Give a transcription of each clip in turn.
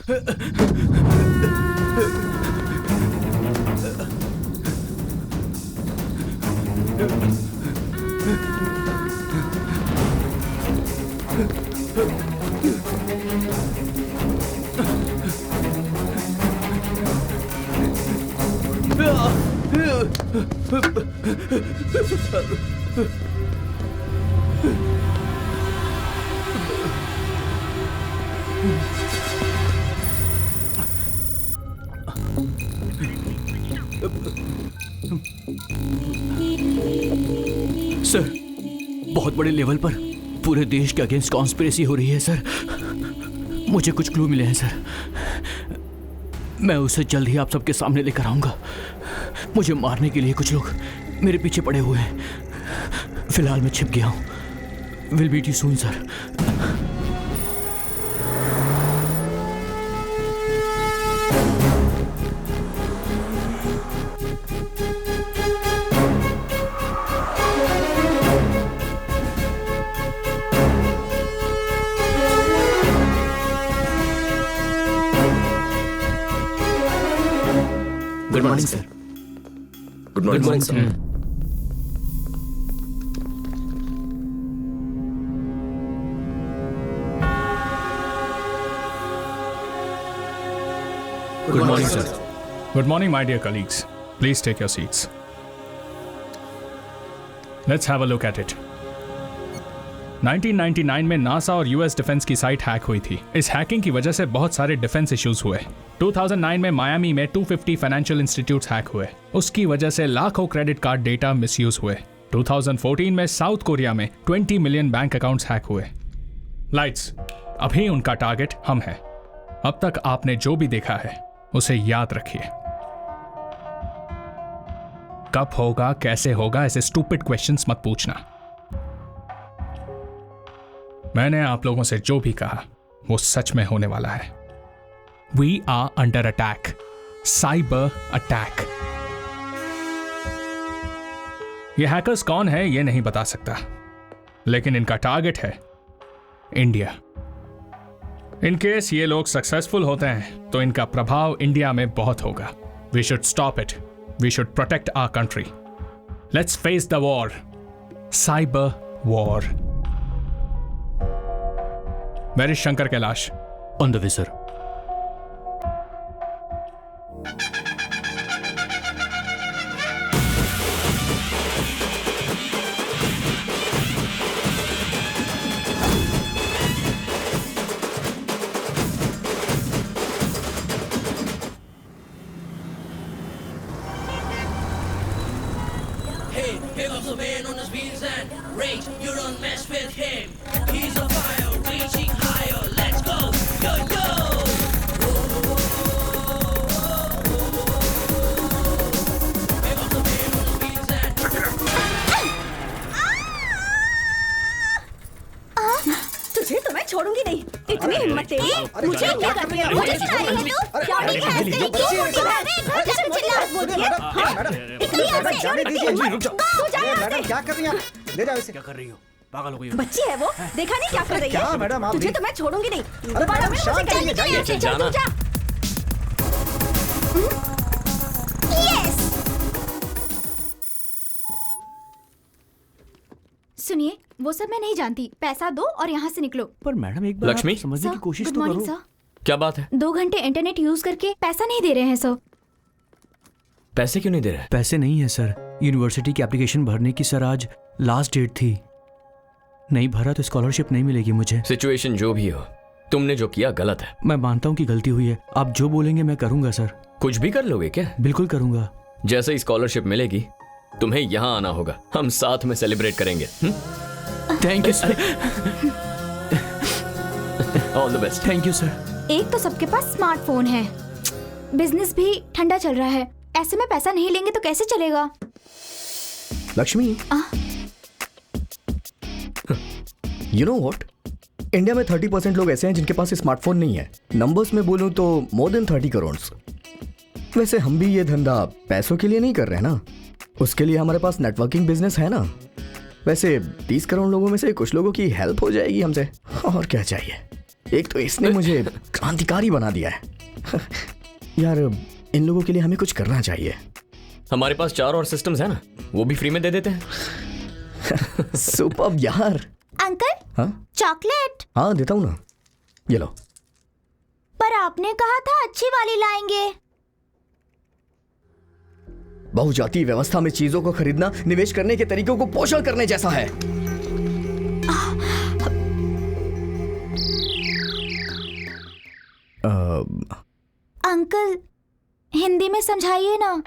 Sir, बहुत बड़े level पर पूरे देश के अगेंस्ट कॉन्स्पिरेसी हो रही है सर। मुझे कुछ क्लू मिले हैं सर। मैं उसे जल्द ही आप सबके सामने लेकर आऊंगा। मुझे मारने के लिए कुछ लोग मेरे पीछे पड़े हुए हैं। फिलहाल मैं छिप गया हूं। Will meet you soon sir. Good morning sir. Good morning sir. Good morning, sir. Good morning, my dear colleagues. Please take your seats. Let's have a look at it. 1999 में नासा और यूएस डिफेंस की site hack हुई थी। इस hacking की वजह से बहुत सारे डिफेंस इश्यूज हुए। 2009 में मायामी में 250 फाइनेंशियल इंस्टीट्यूट्स हैक हुए। उसकी वजह से लाखों क्रेडिट कार्ड डेटा मिसयूज हुए। 2014 में साउथ कोरिया में 20 मिलियन बैंक अकाउंट्स हैक हुए। लाइट्स, अभी उनका टारगेट हम हैं। अब तक आपने जो भी देखा है उसे याद रखिए। कब होगा, कैसे होगा, ऐसे स्टूपिड क्वेश्चंस मत पूछना। मैंने आप लोगों से जो भी कहा वो सच में होने वाला है। We are under attack. Cyber attack. ये हैकर्स कौन है ये नहीं बता सकता, लेकिन इनका टारगेट है इंडिया। इन केस ये लोग सक्सेसफुल होते हैं तो इनका प्रभाव इंडिया में बहुत होगा। We should stop it. We should protect our country. Let's face the war. Cyber war. Where is Shankar Kailash? On the way, sir. छोड़ूंगी नहीं। इतनी हिम्मत तेरी, मुझे क्या कर रही है? मुझे चिल्ला रही है तू? क्या है? इतनी जाने दीजिए। मैडम क्या कर रही हैं? ले जाओ इसे। क्या कर रही हो? पागल हो गई हो? बच्ची है वो, देखा नहीं क्या कर रही है? क्या मैडम आप? तुझे तो मैं छोड़ूंगी नहीं। दोबारा मैं शांत रहिए, जाइए। जाना। यस। सुनिए, वो सब मैं नहीं जानती। पैसा दो और यहाँ से निकलो। पर मैडम एक बार लक्ष्मी, समझने की कोशिश तो गुड मॉर्निंग करो। सर। क्या बात है? 2 घंटे इंटरनेट यूज करके पैसा नहीं दे रहे हैं सर। पैसे क्यों नहीं दे रहे? पैसे नहीं है सर। यूनिवर्सिटी की एप्लीकेशन भरने की सर आज लास्ट डेट थी। नहीं भरा तो स्कॉलरशिप नहीं मिलेगी मुझे। सिचुएशन जो भी हो, तुमने जो किया गलत है। मैं मानता हूँ कि गलती हुई है। आप जो बोलेंगे मैं करूंगा सर। कुछ भी कर लोगे क्या? बिल्कुल करूंगा। जैसे ही स्कॉलरशिप मिलेगी तुम्हें यहाँ आना होगा। हम साथ में सेलिब्रेट करेंगे। Thank you sir. All the best. Thank you sir. एक तो सबके पास स्मार्टफोन है, बिजनेस भी ठंडा चल रहा है। ऐसे में पैसा नहीं लेंगे तो कैसे चलेगा? Lakshmi, you know what, India में 30% लोग ऐसे हैं जिनके पास स्मार्टफोन नहीं है। नंबर्स में बोलूं तो मोर देन 30 करोड़। वैसे हम भी ये धंधा पैसों के लिए नहीं कर रहे हैं ना, उसके लिए हमारे पास नेटवर्किंग बिजनेस है ना। वैसे 30 करोड़ लोगों में से कुछ लोगों की हेल्प हो जाएगी हमसे, और क्या चाहिए। एक तो इसने मुझे क्रांतिकारी बना दिया है। यार इन लोगों के लिए हमें कुछ करना चाहिए। हमारे पास 4 और सिस्टम्स है ना, वो भी फ्री में दे देते हैं। सुपर्ब यार। अंकल, हाँ चॉकलेट। हाँ देता हूँ ना, ये लो। पर आपने कहा था अच्छी वाली लाएंगे। बहुजातीय व्यवस्था में चीजों को खरीदना निवेश करने के तरीकों को पोषण करने जैसा है। अंकल, हिंदी में समझाइए ना।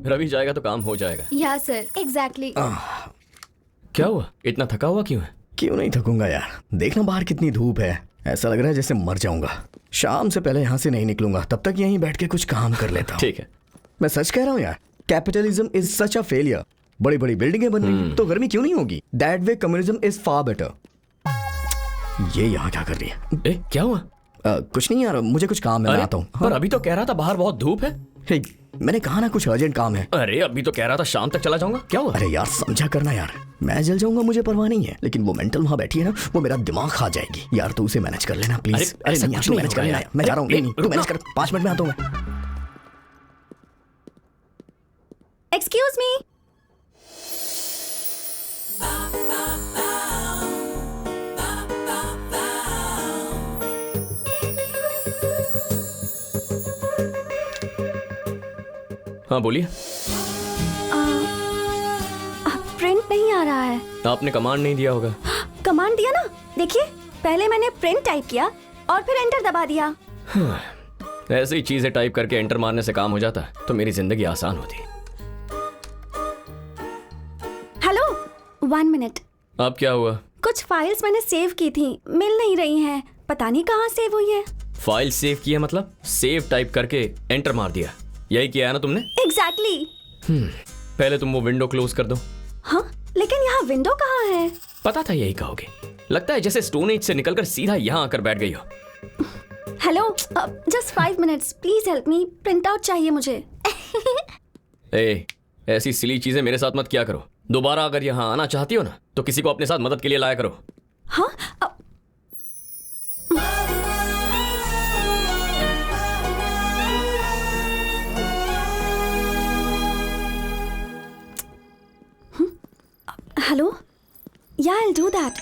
रवि जाएगा तो काम हो जाएगा। या सर, एग्जैक्टली। क्या हुआ, इतना थका हुआ क्यों है? क्यों नहीं थकूंगा यार, देखना बाहर कितनी धूप है। ऐसा लग रहा है जैसे मर जाऊंगा। शाम से पहले यहाँ से नहीं निकलूंगा, तब तक यहीं बैठ के कुछ काम कर लेता हूँ। ठीक है। मैं सच कह रहा हूँ यार, capitalism is such a failure. बड़ी बड़ी बिल्डिंगें बन रही तो गर्मी क्यों नहीं होगी? That way communism is far better. ये यहाँ क्या कर रही है? ए, क्या हुआ? कुछ नहीं यार, मुझे कुछ काम है, मैं आता हूँ। पर अभी तो कह रहा था बाहर बहुत धूप है। हे, मैंने कहा ना कुछ अर्जेंट काम है। अरे अभी तो कह रहा था शाम तक चला जाऊंगा। क्या हुआ? अरे यार समझा करना यार, मैं जल जाऊंगा मुझे परवाह नहीं है, लेकिन वो मेंटल वहां बैठी है ना, वो मेरा दिमाग खा जाएगी यार। तू उसे मैनेज कर लेना प्लीज। अरे नहीं यार, तू मैनेज कर लेना। मैं जा रहा हूँ। नहीं तू मैनेज कर, 5 मिनट में आता हूँ मैं। Excuse me. हाँ बोलिए। प्रिंट नहीं आ रहा है। आपने कमांड नहीं दिया होगा। कमांड दिया ना, देखिए पहले मैंने प्रिंट टाइप किया और फिर एंटर दबा दिया। ऐसी चीजें टाइप करके एंटर मारने से काम हो जाता तो मेरी जिंदगी आसान होती। Hello, 1 minute. अब क्या हुआ? कुछ फाइल्स मैंने सेव की थी, मिल नहीं रही हैं, पता नहीं कहाँ सेव हुई है। फाइल सेव की है मतलब? सेव टाइप करके एंटर मार दिया, यही किया है ना तुमने? एग्जैक्टली। पहले तुम वो विंडो क्लोज कर दो। हाँ, लेकिन यहाँ विंडो कहाँ है? पता था यही कहोगे। लगता है जैसे स्टोन एज से निकलकर सीधा यहाँ आकर बैठ गई हो। Hello, just 5 minutes, please help me, print out चाहिए मुझे। ए, ऐसी सिली चीजें मेरे साथ मत किया करो। दोबारा अगर यहाँ आना चाहती हो ना तो किसी को अपने साथ मदद के लिए लाया करो। हाँ हेलो, या आई विल डू दैट।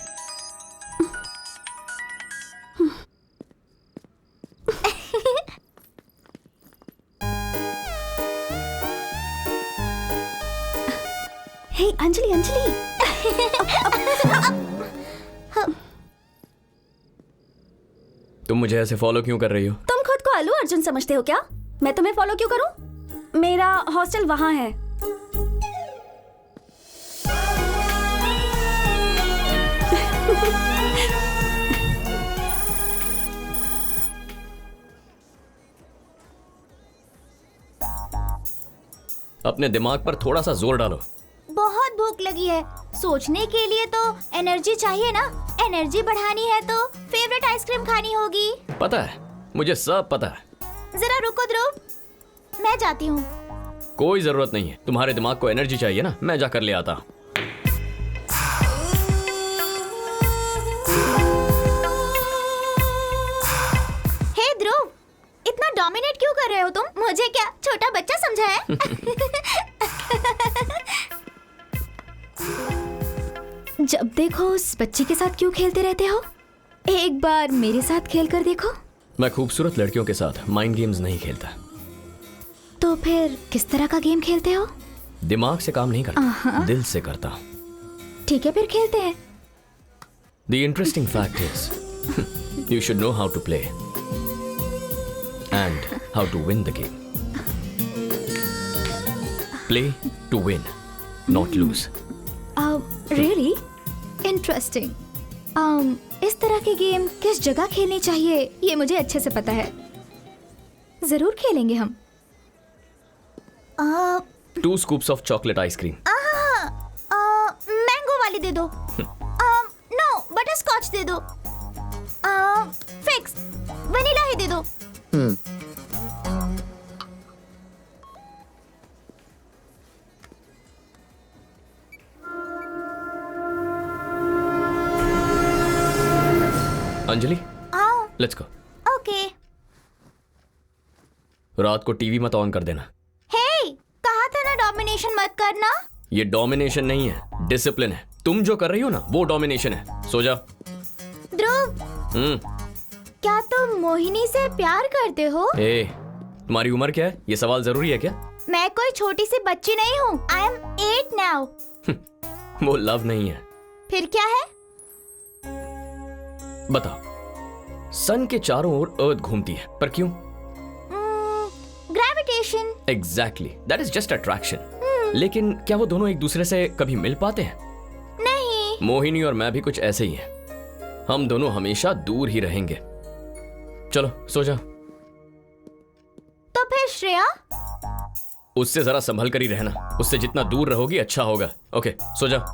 हे अंजलि, अंजलि। तुम मुझे ऐसे फॉलो क्यों कर रही हो? तुम खुद को अल्लू अर्जुन समझते हो क्या? मैं तुम्हें फॉलो क्यों करूं? मेरा हॉस्टल वहां है। अपने दिमाग पर थोड़ा सा जोर डालो। बहुत भूख लगी है। सोचने के लिए तो एनर्जी चाहिए ना। एनर्जी बढ़ानी है तो फेवरेट आइसक्रीम खानी होगी। पता है, मुझे सब पता है। जरा रुको ध्रुव, मैं जाती हूँ। कोई जरूरत नहीं है, तुम्हारे दिमाग को एनर्जी चाहिए ना, मैं जाकर ले आता हूँ। हे ध्रुव, इतना डोमिनेट क्यों कर रहे हो तुम? मुझे क्या छोटा बच्चा समझा है? जब देखो उस बच्चे के साथ क्यों खेलते रहते हो? एक बार मेरे साथ खेल कर देखो। मैं खूबसूरत लड़कियों के साथ माइंड गेम्स नहीं खेलता। तो फिर किस तरह का गेम खेलते हो? दिमाग से काम नहीं करता, दिल से करता हूँ। ठीक है, फिर खेलते हैं। The interesting fact is, you should know how to play and how to win the game. Play to win, not lose. Really? Interesting. इस तरह के गेम किस जगह खेलनी चाहिए ये मुझे अच्छे से पता है। जरूर खेलेंगे हम। Two scoops of chocolate ice cream. Mango वाली दे दो। नो, बटर स्कॉच दे दो। फिक्स वनीला ही दे दो। अंजलि, हाँ, लेट्स गो। ओके। रात को टीवी मत ऑन कर देना। हे, कहा था ना डोमिनेशन मत करना। ये डोमिनेशन नहीं है, डिसिप्लिन है। तुम जो कर रही हो ना वो डोमिनेशन है। सो जा। ध्रुव, क्या तुम मोहिनी से प्यार करते हो? ए, तुम्हारी उम्र क्या है? ये सवाल जरूरी है क्या? मैं कोई छोटी सी बच्ची नहीं हूँ। I am 8 now. वो लव नहीं है। फिर क्या है? बताओ। सन के चारों ओर अर्थ घूमती है, पर क्यों? Gravitation. Exactly, that is just attraction. लेकिन क्या वो दोनों एक दूसरे से कभी मिल पाते हैं? नहीं। मोहिनी और मैं भी कुछ ऐसे ही हैं। हम दोनों हमेशा दूर ही रहेंगे। चलो सो जा। तो फिर श्रेया? उससे जरा संभल कर ही रहना। उससे जितना दूर रहोगी अच्छा होगा। ओके, सो जा।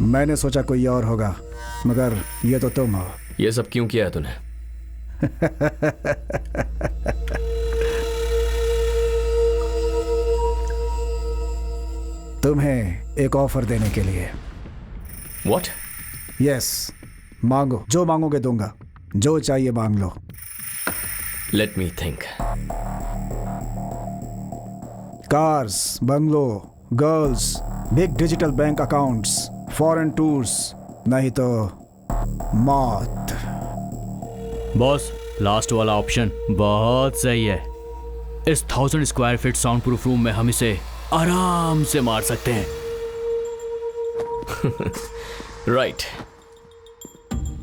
मैंने सोचा कोई और होगा, मगर ये तो तुम हो। ये सब क्यों किया है तूने? तुम्हें एक ऑफर देने के लिए। What? यस, मांगो, जो मांगोगे दूंगा, जो चाहिए मांग लो। Let me think. Cars, bungalow, girls, big digital bank accounts, foreign tours, नहीं तो मौत। बॉस, लास्ट वाला ऑप्शन बहुत सही है। इस 1000 square feet sound proof room में हम इसे आराम से मार सकते हैं। Right.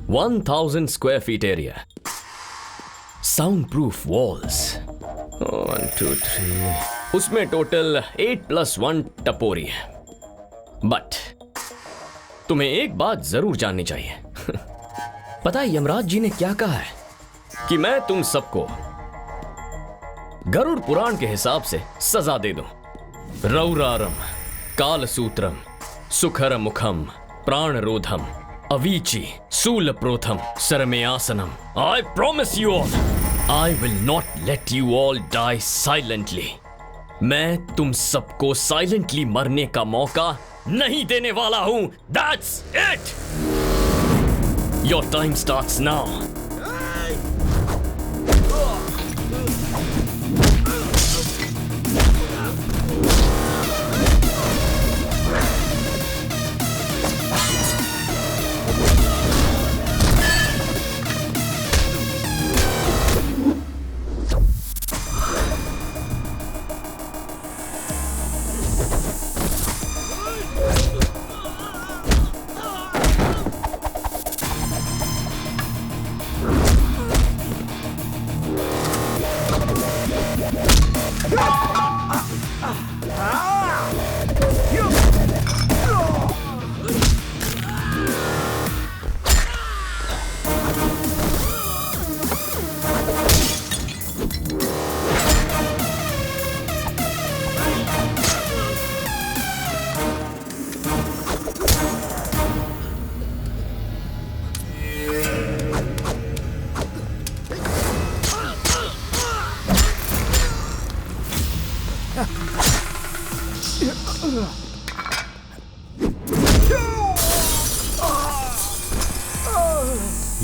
1000 square feet area. Soundproof walls. 1, 2, 3. उसमें टोटल 8+1 टपोरी है। बट तुम्हें एक बात जरूर जाननी चाहिए। पता है यमराज जी ने क्या कहा है? कि मैं तुम सबको गरुड़ पुराण के हिसाब से सजा दे दूं। रौरारम, कालसूत्रम, सुखर मुखम, प्राणरोधम, Avicii, सूलप्रोथम, सरमेयासनम। I promise you all, I will not let you all die silently. मैं तुम सबको साइलेंटली मरने का मौका नहीं देने वाला हूं। That's it. Your time starts now.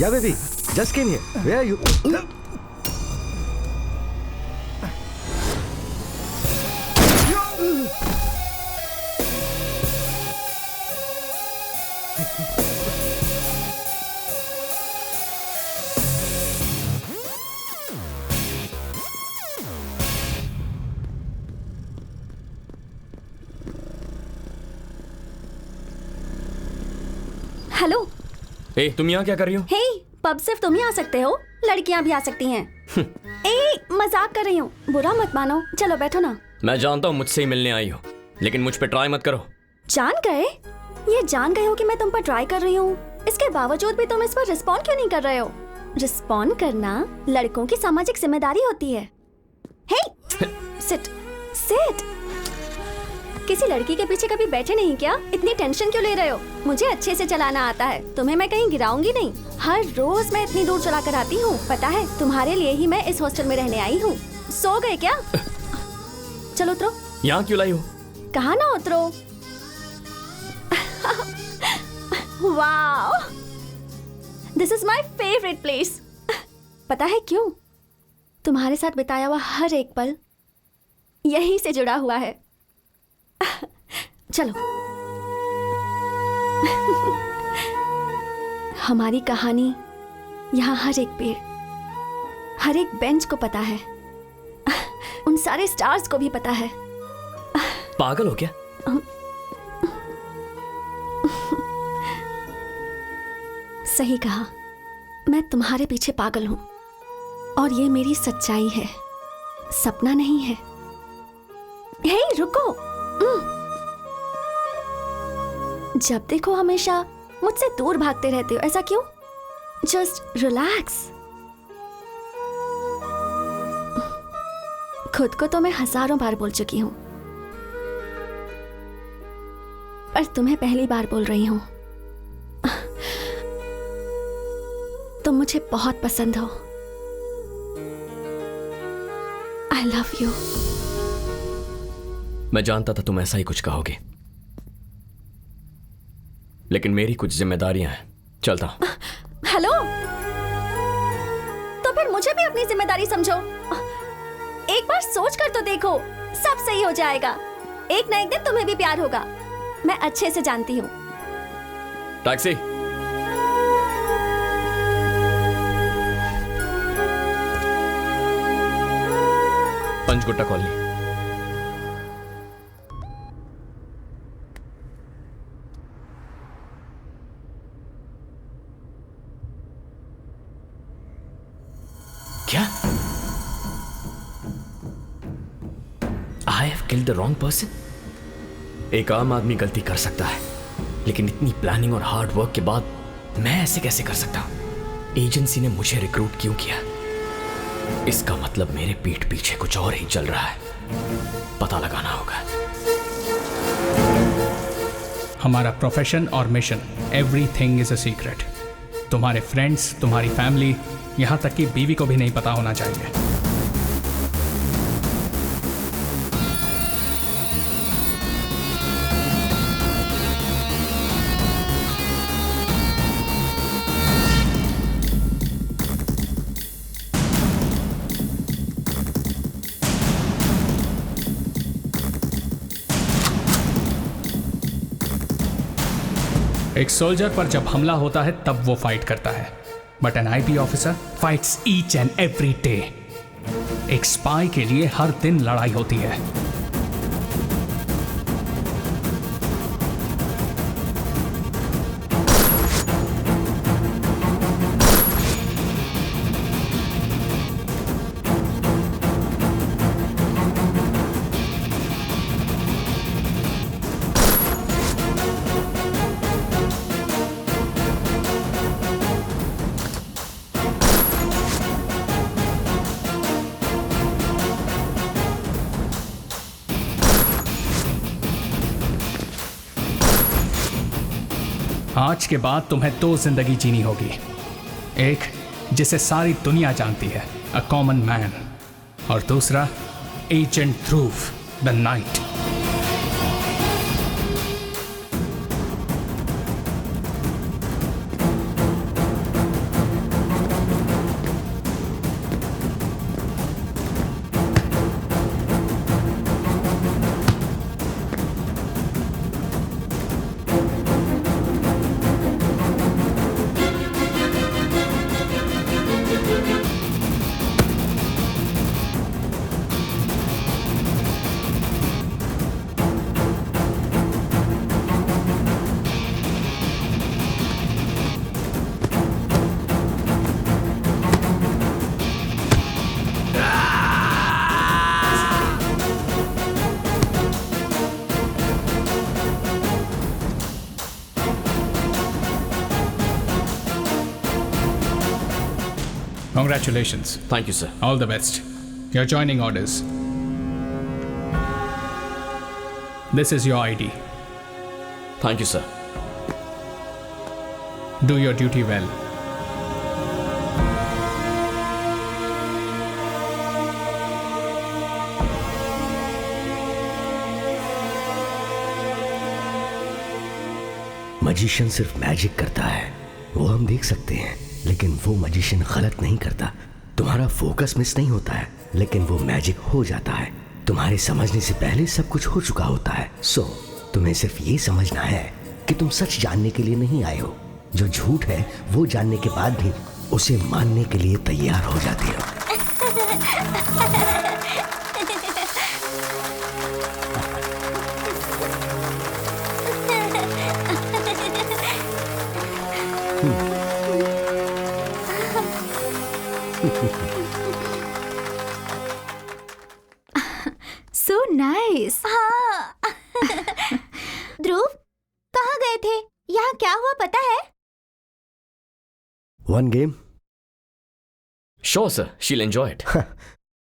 Yeah, baby. Just came here. Where are you? Hello. ए, तुम यहाँ क्या कर रही हो? हे, पब सिर्फ तुम ही आ सकते हो, लड़कियां भी आ सकती हैं। ए, मजाक कर रही हूँ, बुरा मत मानो। चलो बैठो ना। मैं जानता हूँ मुझसे ही मिलने आई हो, लेकिन मुझ पे ट्राई मत करो। जान गए? ये जान गए हो कि मैं तुम पर ट्राई कर रही हूँ, इसके बावजूद भी तुम इस पर रिस्पॉन्ड क्यों नहीं कर रहे हो? रिस्पॉन्ड करना लड़कों की सामाजिक जिम्मेदारी होती है। हे, सिट सिट। किसी लड़की के पीछे कभी बैठे नहीं क्या? इतनी टेंशन क्यों ले रहे हो? मुझे अच्छे से चलाना आता है, तुम्हें मैं कहीं गिराऊंगी नहीं। हर रोज मैं इतनी दूर चला कर आती हूँ, पता है? तुम्हारे लिए ही मैं इस हॉस्टल में रहने आई हूँ। सो गए क्या? चलो उतरो। यहाँ क्यों लाई हो? कहा ना उतरो। Wow, this is my favourite place. पता है क्यों? तुम्हारे साथ बिताया हुआ हर एक पल यहीं से जुड़ा हुआ है। चलो। हमारी कहानी यहाँ हर एक पेड़, हर एक बेंच को पता है, उन सारे स्टार्स को भी पता है। पागल हो क्या? सही कहा, मैं तुम्हारे पीछे पागल हूं और ये मेरी सच्चाई है। सपना नहीं है। हे रुको। जब देखो हमेशा मुझसे दूर भागते रहते हो, ऐसा क्यों? Just relax. खुद को तो मैं हजारों बार बोल चुकी हूं, पर तुम्हें पहली बार बोल रही हूं। तुम मुझे बहुत पसंद हो। I love you. मैं जानता था तुम ऐसा ही कुछ कहोगे, लेकिन मेरी कुछ जिम्मेदारियां हैं। चलता हूं। हेलो, तो फिर मुझे भी अपनी जिम्मेदारी समझो। एक बार सोच कर तो देखो, सब सही हो जाएगा। एक ना एक दिन तुम्हें भी प्यार होगा, मैं अच्छे से जानती हूँ। टैक्सी। पंचगुट्टा कॉलोनी। क्या? I have killed the wrong person? एक आम आदमी गलती कर सकता है, लेकिन इतनी प्लानिंग और हार्ड वर्क के बाद मैं ऐसे कैसे कर सकता हूं? एजेंसी ने मुझे रिक्रूट क्यों किया? इसका मतलब मेरे पीठ पीछे कुछ और ही चल रहा है। पता लगाना होगा। हमारा प्रोफेशन और mission, everything is a secret. तुम्हारे फ्रेंड्स, तुम्हारी फैमिली, यहां तक कि बीवी को भी नहीं पता होना चाहिए। एक सोल्जर पर जब हमला होता है तब वो फाइट करता है, but N IP officer fights each and every day. एक स्पाई के लिए हर दिन लड़ाई होती है। आज के बाद तुम्हें दो जिंदगी जीनी होगी। एक जिसे सारी दुनिया जानती है, अ कॉमन मैन, और दूसरा agent Dhruv the night. Congratulations. Thank you, sir. All the best. Your joining orders. This is your ID. Thank you, sir. Do your duty well. Magician सिर्फ मैजिक करता है, वो हम देख सकते हैं, लेकिन वो मजिशियन गलत नहीं करता। तुम्हारा फोकस मिस नहीं होता है, लेकिन वो मैजिक हो जाता है। तुम्हारे समझने से पहले सब कुछ हो चुका होता है। सो तुम्हें सिर्फ ये समझना है कि तुम सच जानने के लिए नहीं आए हो। जो झूठ है वो जानने के बाद भी उसे मानने के लिए तैयार हो जाते हो। So nice. हाँ। ध्रुव, कहाँ गए थे? यहाँ क्या हुआ पता है? One game. श्योर सर, शील एंजॉय इट।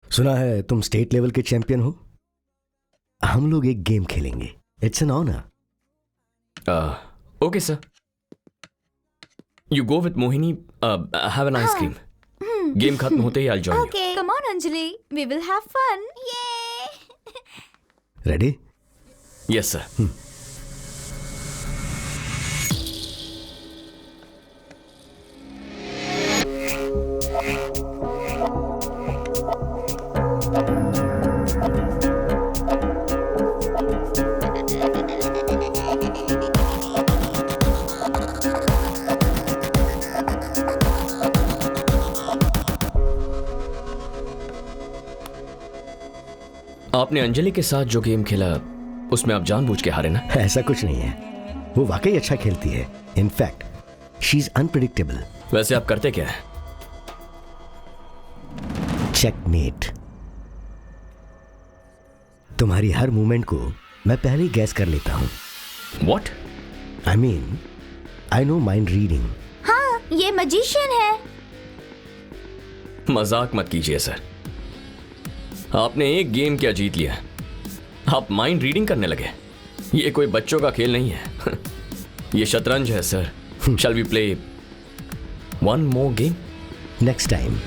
सुना है तुम स्टेट लेवल के चैंपियन हो। हम लोग एक गेम खेलेंगे। It's an honour. Okay sir, you go with Mohini, have an आइसक्रीम। गेम खत्म होते ही I join you. Okay, come on Anjali, we will have fun. Yay! Ready? Yes sir. आपने अंजलि के साथ जो गेम खेला उसमें आप जानबूझ के हारे ना? ऐसा कुछ नहीं है, वो वाकई अच्छा खेलती है। In fact she is unpredictable. वैसे आप करते क्या है? चेकमेट। तुम्हारी हर मूवमेंट को मैं पहले ही गैस कर लेता हूं। What? I mean, I know mind reading. हाँ, ये मजिशियन है। मजाक मत कीजिए सर, आपने एक गेम क्या जीत लिया, आप माइंड रीडिंग करने लगे। ये कोई बच्चों का खेल नहीं है। ये शतरंज है sir. Shall we play one more game? Next time.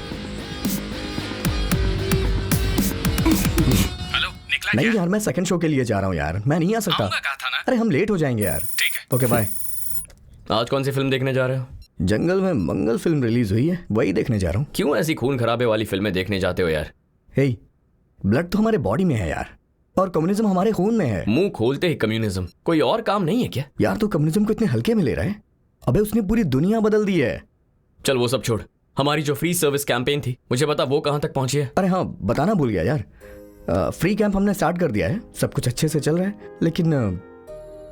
नहीं यार, मैं सेकंड शो के लिए जा रहा हूँ यार, मैं नहीं आ सकता। कहा था ना। अरे हम लेट हो जाएंगे यार। ठीक है। Okay bye. आज कौन सी फिल्म देखने जा रहे हो? जंगल में मंगल फिल्म रिलीज हुई है, वही देखने जा रहा हूँ। क्यों ऐसी खून खराबे वाली फिल्में देखने जाते हो यार? हे, ब्लड तो हमारे बॉडी में है यार, और कम्युनिज्म हमारे खून में है। मुंह खोलते ही कम्युनिज्म, कोई और काम नहीं है क्या? यार तो कम्युनिज्म को इतने हल्के में ले रहा है? अबे उसने पूरी दुनिया बदल दी है। चल वो सब छोड़, हमारी जो फ्री सर्विस कैंपेन थी मुझे बता वो कहां तक पहुंची है? अरे हाँ, बताना भूल गया यार। फ्री कैंप हमने स्टार्ट कर दिया है, सब कुछ अच्छे से चल रहा है, लेकिन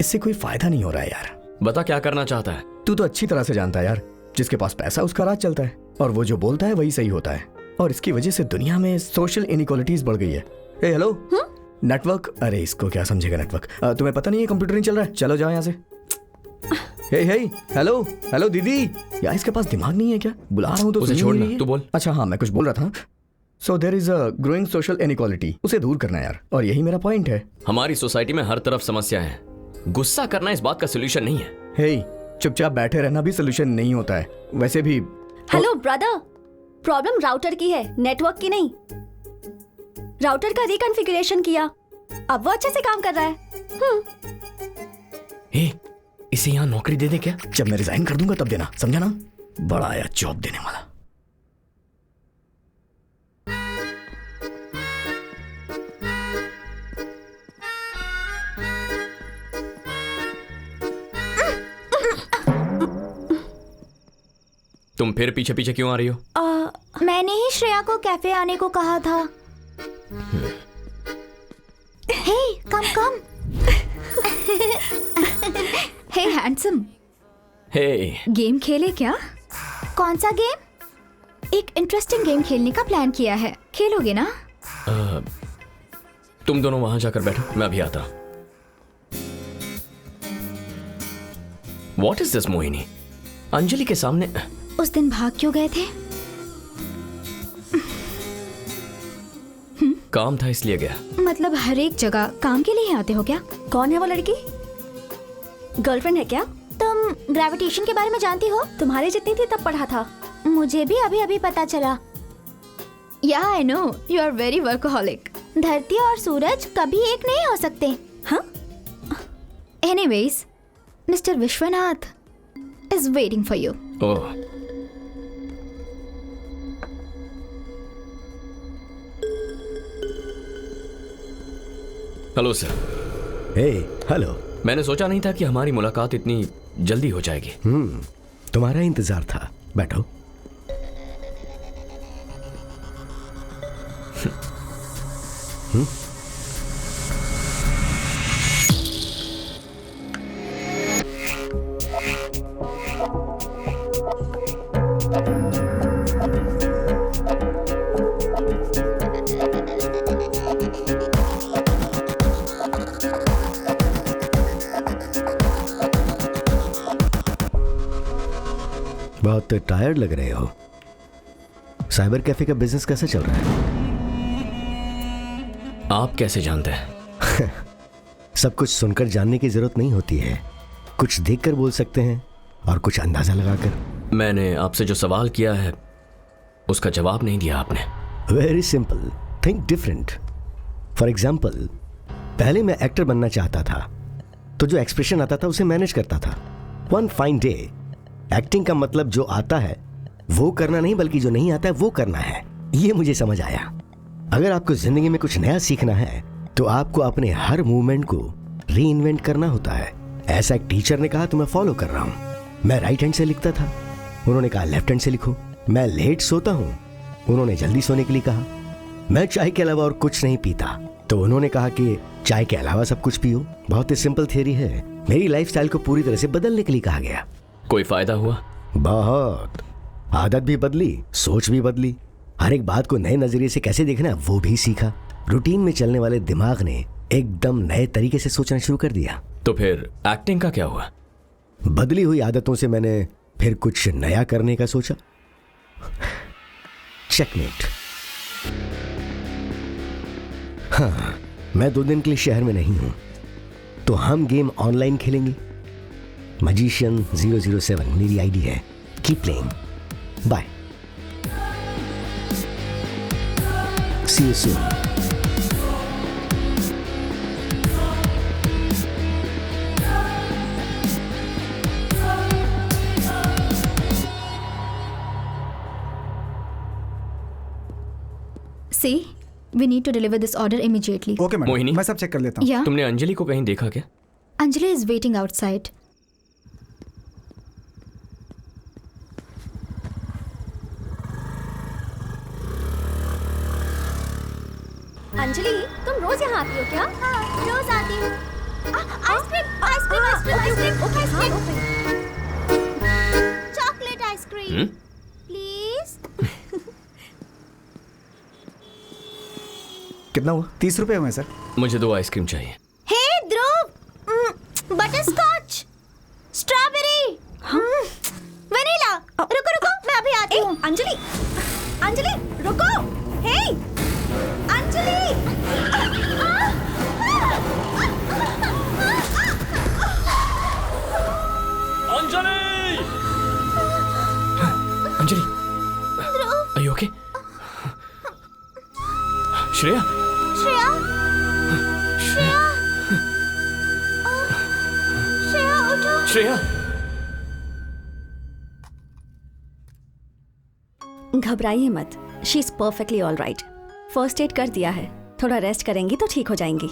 इससे कोई फायदा नहीं हो रहा है यार। बता क्या करना चाहता है? तू तो अच्छी तरह से जानता है यार, जिसके पास पैसा उसका राज चलता है, और वो जो बोलता है वही सही होता है, और इसकी वजह से दुनिया में सोशल इनइक्वालिटीज बढ़ गई है। ए हेलो, नेटवर्क, अरे इसको क्या समझेगा नेटवर्क। तुम्हें पता नहीं है कंप्यूटर नहीं चल रहा है, चलो जाओ यहाँ से। हे हे, हेलो हेलो दीदी, यार इसके पास दिमाग नहीं है क्या? बुला रहा हूँ तो उसे सुन ही छोड़ना, नहीं रही है। तू बोल। अच्छा हाँ, मैं कुछ बोल रहा था। So there is a growing social inequality, उसे दूर करना है यार, और यही मेरा पॉइंट है। हमारी सोसाइटी में हर तरफ समस्या है, गुस्सा करना इस बात का सोल्यूशन नहीं है। हे, चुपचाप बैठे रहना भी सोल्यूशन नहीं होता है। वैसे भी हेलो ब्रदर, प्रॉब्लम राउटर की है, नेटवर्क की नहीं। राउटर का रिकॉन्फ़िगरेशन किया, अब वो अच्छे से काम कर रहा है। हे, इसे यहाँ नौकरी दे दे क्या? जब मैं रिजाइन कर दूंगा तब देना, समझा ना? बड़ा आया जॉब देने वाला। तुम फिर पीछे पीछे क्यों आ रही हो? मैंने ही श्रेया को कैफे आने को कहा था। हे, कम कम। हे हैंडसम, हे, गेम खेले क्या? कौन सा गेम? एक इंटरेस्टिंग गेम खेलने का प्लान किया है, खेलोगे ना? तुम दोनों वहां जाकर बैठो, मैं अभी आता हूं। What is this, Mohini? Anjali के सामने उस दिन भाग क्यों गए थे? काम था इसलिए गया। मतलब हर एक जगह काम के लिए ही आते हो क्या? कौन है वो लड़की? गर्लफ्रेंड है क्या? तुम ग्रेविटेशन के बारे में जानती हो? तुम्हारे जितनी थी तब पढ़ा था। मुझे भी अभी अभी पता चला। या I know, you are very workaholic. धरती और सूरज कभी एक नहीं हो सकते। हाँ? Anyways, mister Vishwanath is waiting for you. Oh, hello sir. Hey, hello. मैंने सोचा नहीं था कि हमारी मुलाकात इतनी जल्दी हो जाएगी। तुम्हारा इंतजार था, बैठो। बहुत टायर्ड लग रहे हो। साइबर कैफे का बिजनेस कैसे चल रहा है? आप कैसे जानते हैं? सब कुछ सुनकर जानने की जरूरत नहीं होती है, कुछ देखकर बोल सकते हैं और कुछ अंदाजा लगाकर। मैंने आपसे जो सवाल किया है उसका जवाब नहीं दिया आपने। Very simple, think different. For example, पहले मैं एक्टर बनना चाहता था, तो जो एक्सप्रेशन आता था उसे मैनेज करता था। वन फाइन डे एक्टिंग का मतलब जो आता है वो करना नहीं, बल्कि जो नहीं आता है वो करना है। ये मुझे समझ आया। अगर आपको जिंदगी में कुछ नया सीखना है तो आपको अपने हर मूवमेंट को री इन्वेंट करना होता है। ऐसा एक टीचर ने कहा तो मैं फॉलो कर रहा हूं। मैं राइट हैंड से लिखता था, उन्होंने कहा लेफ्ट हैंड से लिखो। मैं लेट सोता हूं, उन्होंने जल्दी सोने के लिए कहा। मैं चाय के अलावा और कुछ नहीं पीता, तो उन्होंने कहा कि चाय के अलावा सब कुछ पियो। बहुत ही सिंपल थियरी है। मेरी लाइफस्टाइल को पूरी तरह से बदलने के लिए कहा गया। कोई फायदा हुआ? बहुत। आदत भी बदली, सोच भी बदली। हर एक बात को नए नजरिए से कैसे देखना है वो भी सीखा। रूटीन में चलने वाले दिमाग ने एकदम नए तरीके से सोचना शुरू कर दिया। तो फिर एक्टिंग का क्या हुआ? बदली हुई आदतों से मैंने फिर कुछ नया करने का सोचा। चेकमेट। हाँ, मैं 2 दिन के लिए शहर में नहीं हूं, तो हम गेम ऑनलाइन खेलेंगे। मजिशियन 007 मेरी आईडी है। Keep playing. Bye. See you soon. See, we need to deliver this order immediately. Okay madam, Mohini? मैं सब चेक कर लेता हूँ। Yeah, तुमने अंजलि को कहीं देखा क्या? Anjali is waiting outside. Anjali, तुम रोज यहाँ आती हो क्या? हाँ, रोज आती हूँ। Ice cream, ice cream, ice cream, ice cream, chocolate ice cream, please. कितना हुआ? 30 रुपए हुए सर। मुझे 2 आइसक्रीम चाहिए। हे ध्रुव, बटर स्कॉच, स्ट्रॉबेरी, वनीला। रुको रुको, मैं अभी आती हूँ। अंजलि, अंजलि, रुको। हे, Anjali. Anjali! Anjali, are you okay? Shreya, Shreya, Shreya, Shreya उठो। श्रेया! घबराइए मत, she is perfectly all right. First aid कर दिया है, थोड़ा रेस्ट करेंगी तो ठीक हो जाएंगी।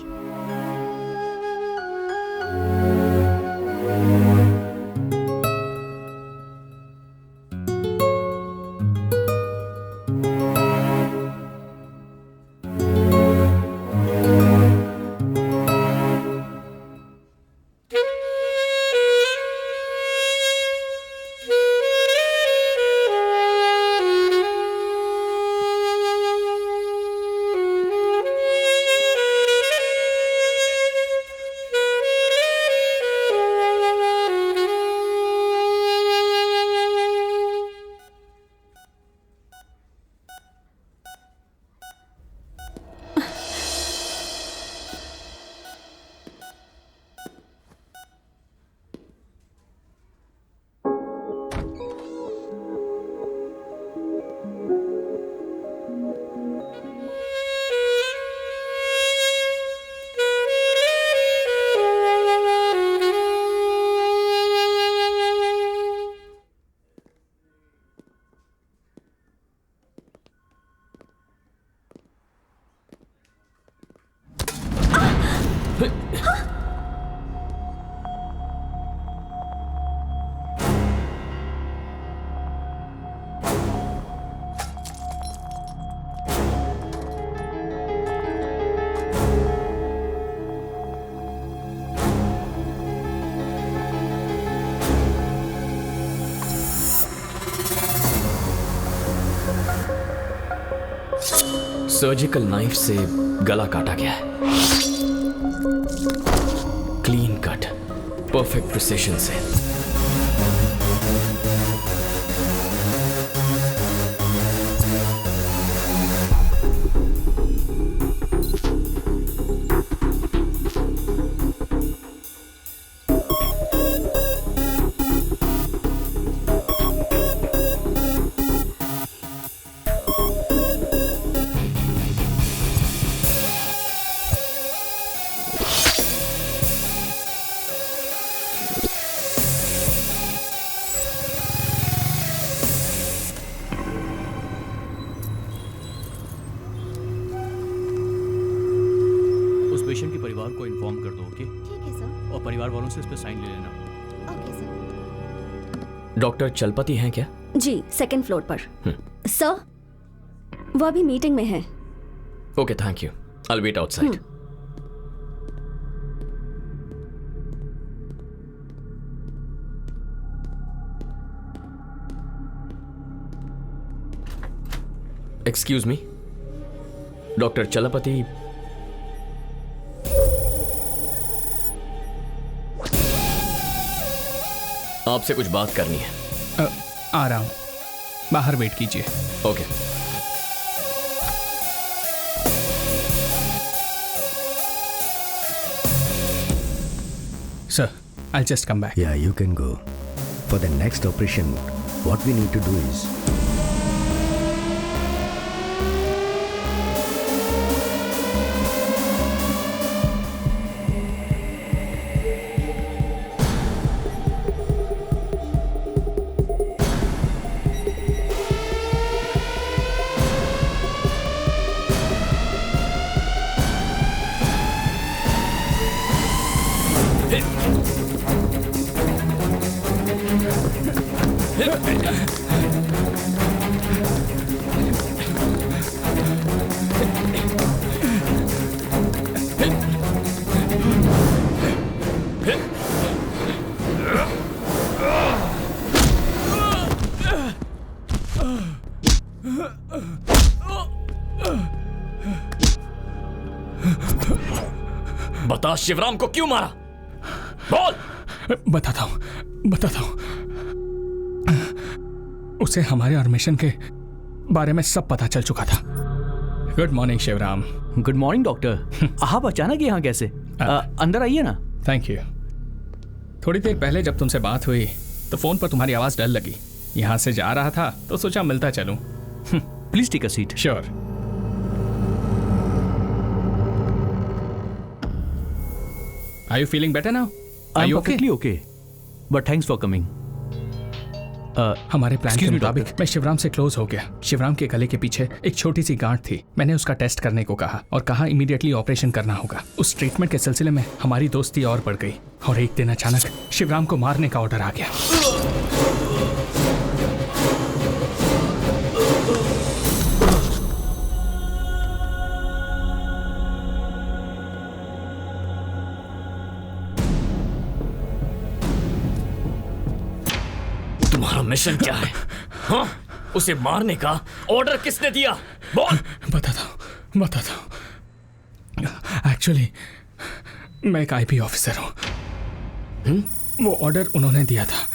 सर्जिकल नाइफ से गला काटा गया है। क्लीन कट, परफेक्ट प्रिसिशन से। पेशेंट के परिवार को इन्फॉर्म कर दो, ओके? ठीक है सर। और परिवार वालों से इस पे साइन ले लेना। Okay sir. डॉक्टर चलपति हैं क्या? जी, सेकंड फ्लोर पर। सर, वो अभी मीटिंग में है। Okay, thank you. I wait outside. Excuse me, doctor Chalapathi. आपसे कुछ बात करनी है। आ रहा हूँ, बाहर वेट कीजिए। Okay. Sir, I'll just come back. Yeah, you can go. For the next operation, what we need to do is बता, शिवराम को क्यों मारा? बोल। बताता हूँ। उसे हमारे और मिशन के बारे में सब पता चल चुका था। Good morning Shivaram. Good morning doctor. आप अचानक यहाँ कैसे? अंदर आइए ना। Thank you. थोड़ी देर पहले जब तुमसे बात हुई तो फोन पर तुम्हारी आवाज डर लगी। यहाँ से जा रहा था तो सोचा मिलता चलूं। Please take a seat. Sure. Are you feeling better now? Are I'm you perfectly okay. But thanks for coming. हमारे प्लान के excuse me, मुताबिक मैं शिवराम से क्लोज हो गया। शिवराम के गले के पीछे एक छोटी सी गांठ थी। मैंने उसका टेस्ट करने को कहा और कहा इमीडिएटली ऑपरेशन करना होगा। उस ट्रीटमेंट के सिलसिले में हमारी दोस्ती और बढ़ गई और एक दिन अचानक शिवराम को मारने का ऑर्डर आ गया। तुम्हारा मिशन क्या है? हाँ? उसे मारने का ऑर्डर किसने दिया? बोल। बताता हूँ। एक्चुअली मैं एक आईपी ऑफिसर हूँ। वो ऑर्डर उन्होंने दिया था।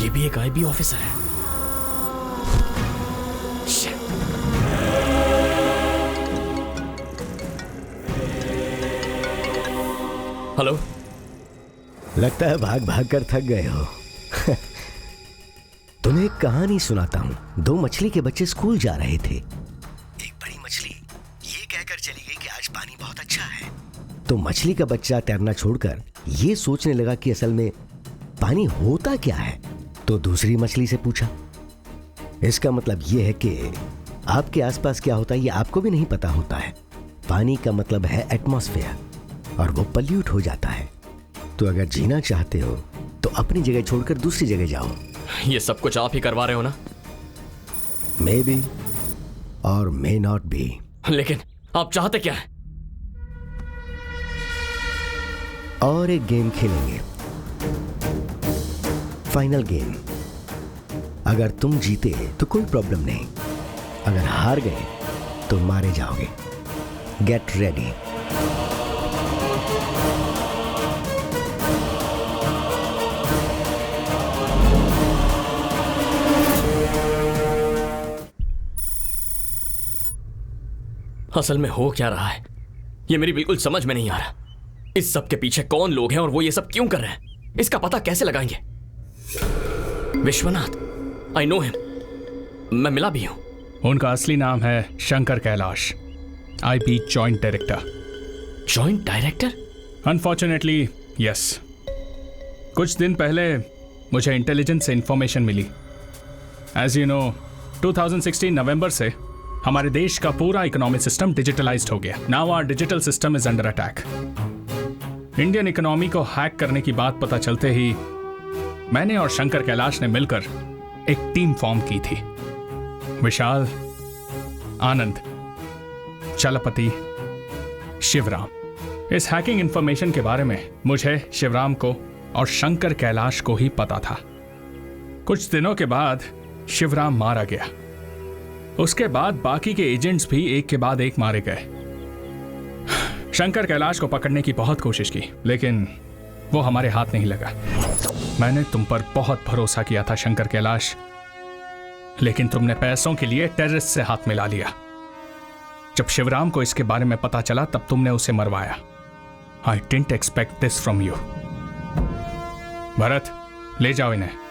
ये भी एक आईबी ऑफिसर है। Shit. हेलो। लगता है भाग भाग कर थक गए हो। तुम्हें एक कहानी सुनाता हूँ। दो मछली के बच्चे स्कूल जा रहे थे। एक बड़ी मछली ये कहकर चली गई कि आज पानी बहुत अच्छा है। तो मछली का बच्चा तैरना छोड़कर ये सोचने लगा कि असल में पानी होता क्या है। तो दूसरी मछली से पूछा। इसका मतलब ये है कि आपके आसपास क्या होता है ये आपको भी नहीं पता होता है। पानी का मतलब है एटमॉस्फेयर और वो पल्यूट हो जाता है। तो अगर जीना चाहते हो तो अपनी जगह छोड़कर दूसरी जगह जाओ। ये सब कुछ आप ही करवा रहे हो ना? मे बी और मे नॉट बी। लेकिन आप चाहते क्या है? और एक गेम खेलेंगे, फाइनल गेम। अगर तुम जीते तो कोई प्रॉब्लम नहीं, अगर हार गए तो मारे जाओगे। Get ready. असल में हो क्या रहा है ये मेरी बिल्कुल समझ में नहीं आ रहा। इस सब के पीछे कौन लोग हैं और वो ये सब क्यों कर रहे हैं, इसका पता कैसे लगाएंगे? विश्वनाथ, आई नो हिम, मैं मिला भी हूं। उनका असली नाम है Shankar Kailash, IP joint director. Joint director? Unfortunately yes. कुछ दिन पहले मुझे इंटेलिजेंस से इंफॉर्मेशन मिली। एज यू नो 2016 नवंबर से हमारे देश का पूरा इकोनॉमिक सिस्टम डिजिटलाइज्ड हो गया। Now our digital system is under attack. Indian economy को हैक करने की बात पता चलते ही मैंने और शंकर कैलाश ने मिलकर एक टीम फॉर्म की थी। विशाल, आनंद, चलपति, शिवराम। इस हैकिंग इंफॉर्मेशन के बारे में मुझे, शिवराम को और शंकर कैलाश को ही पता था। कुछ दिनों के बाद शिवराम मारा गया। उसके बाद बाकी के एजेंट्स भी एक के बाद एक मारे गए। शंकर कैलाश को पकड़ने की बहुत कोशिश की लेकिन वो हमारे हाथ नहीं लगा। मैंने तुम पर बहुत भरोसा किया था शंकर कैलाश, लेकिन तुमने पैसों के लिए टेररिस्ट से हाथ मिला लिया। जब शिवराम को इसके बारे में पता चला तब तुमने उसे मरवाया। I didn't expect this from you. Bharat, ले जाओ इन्हें।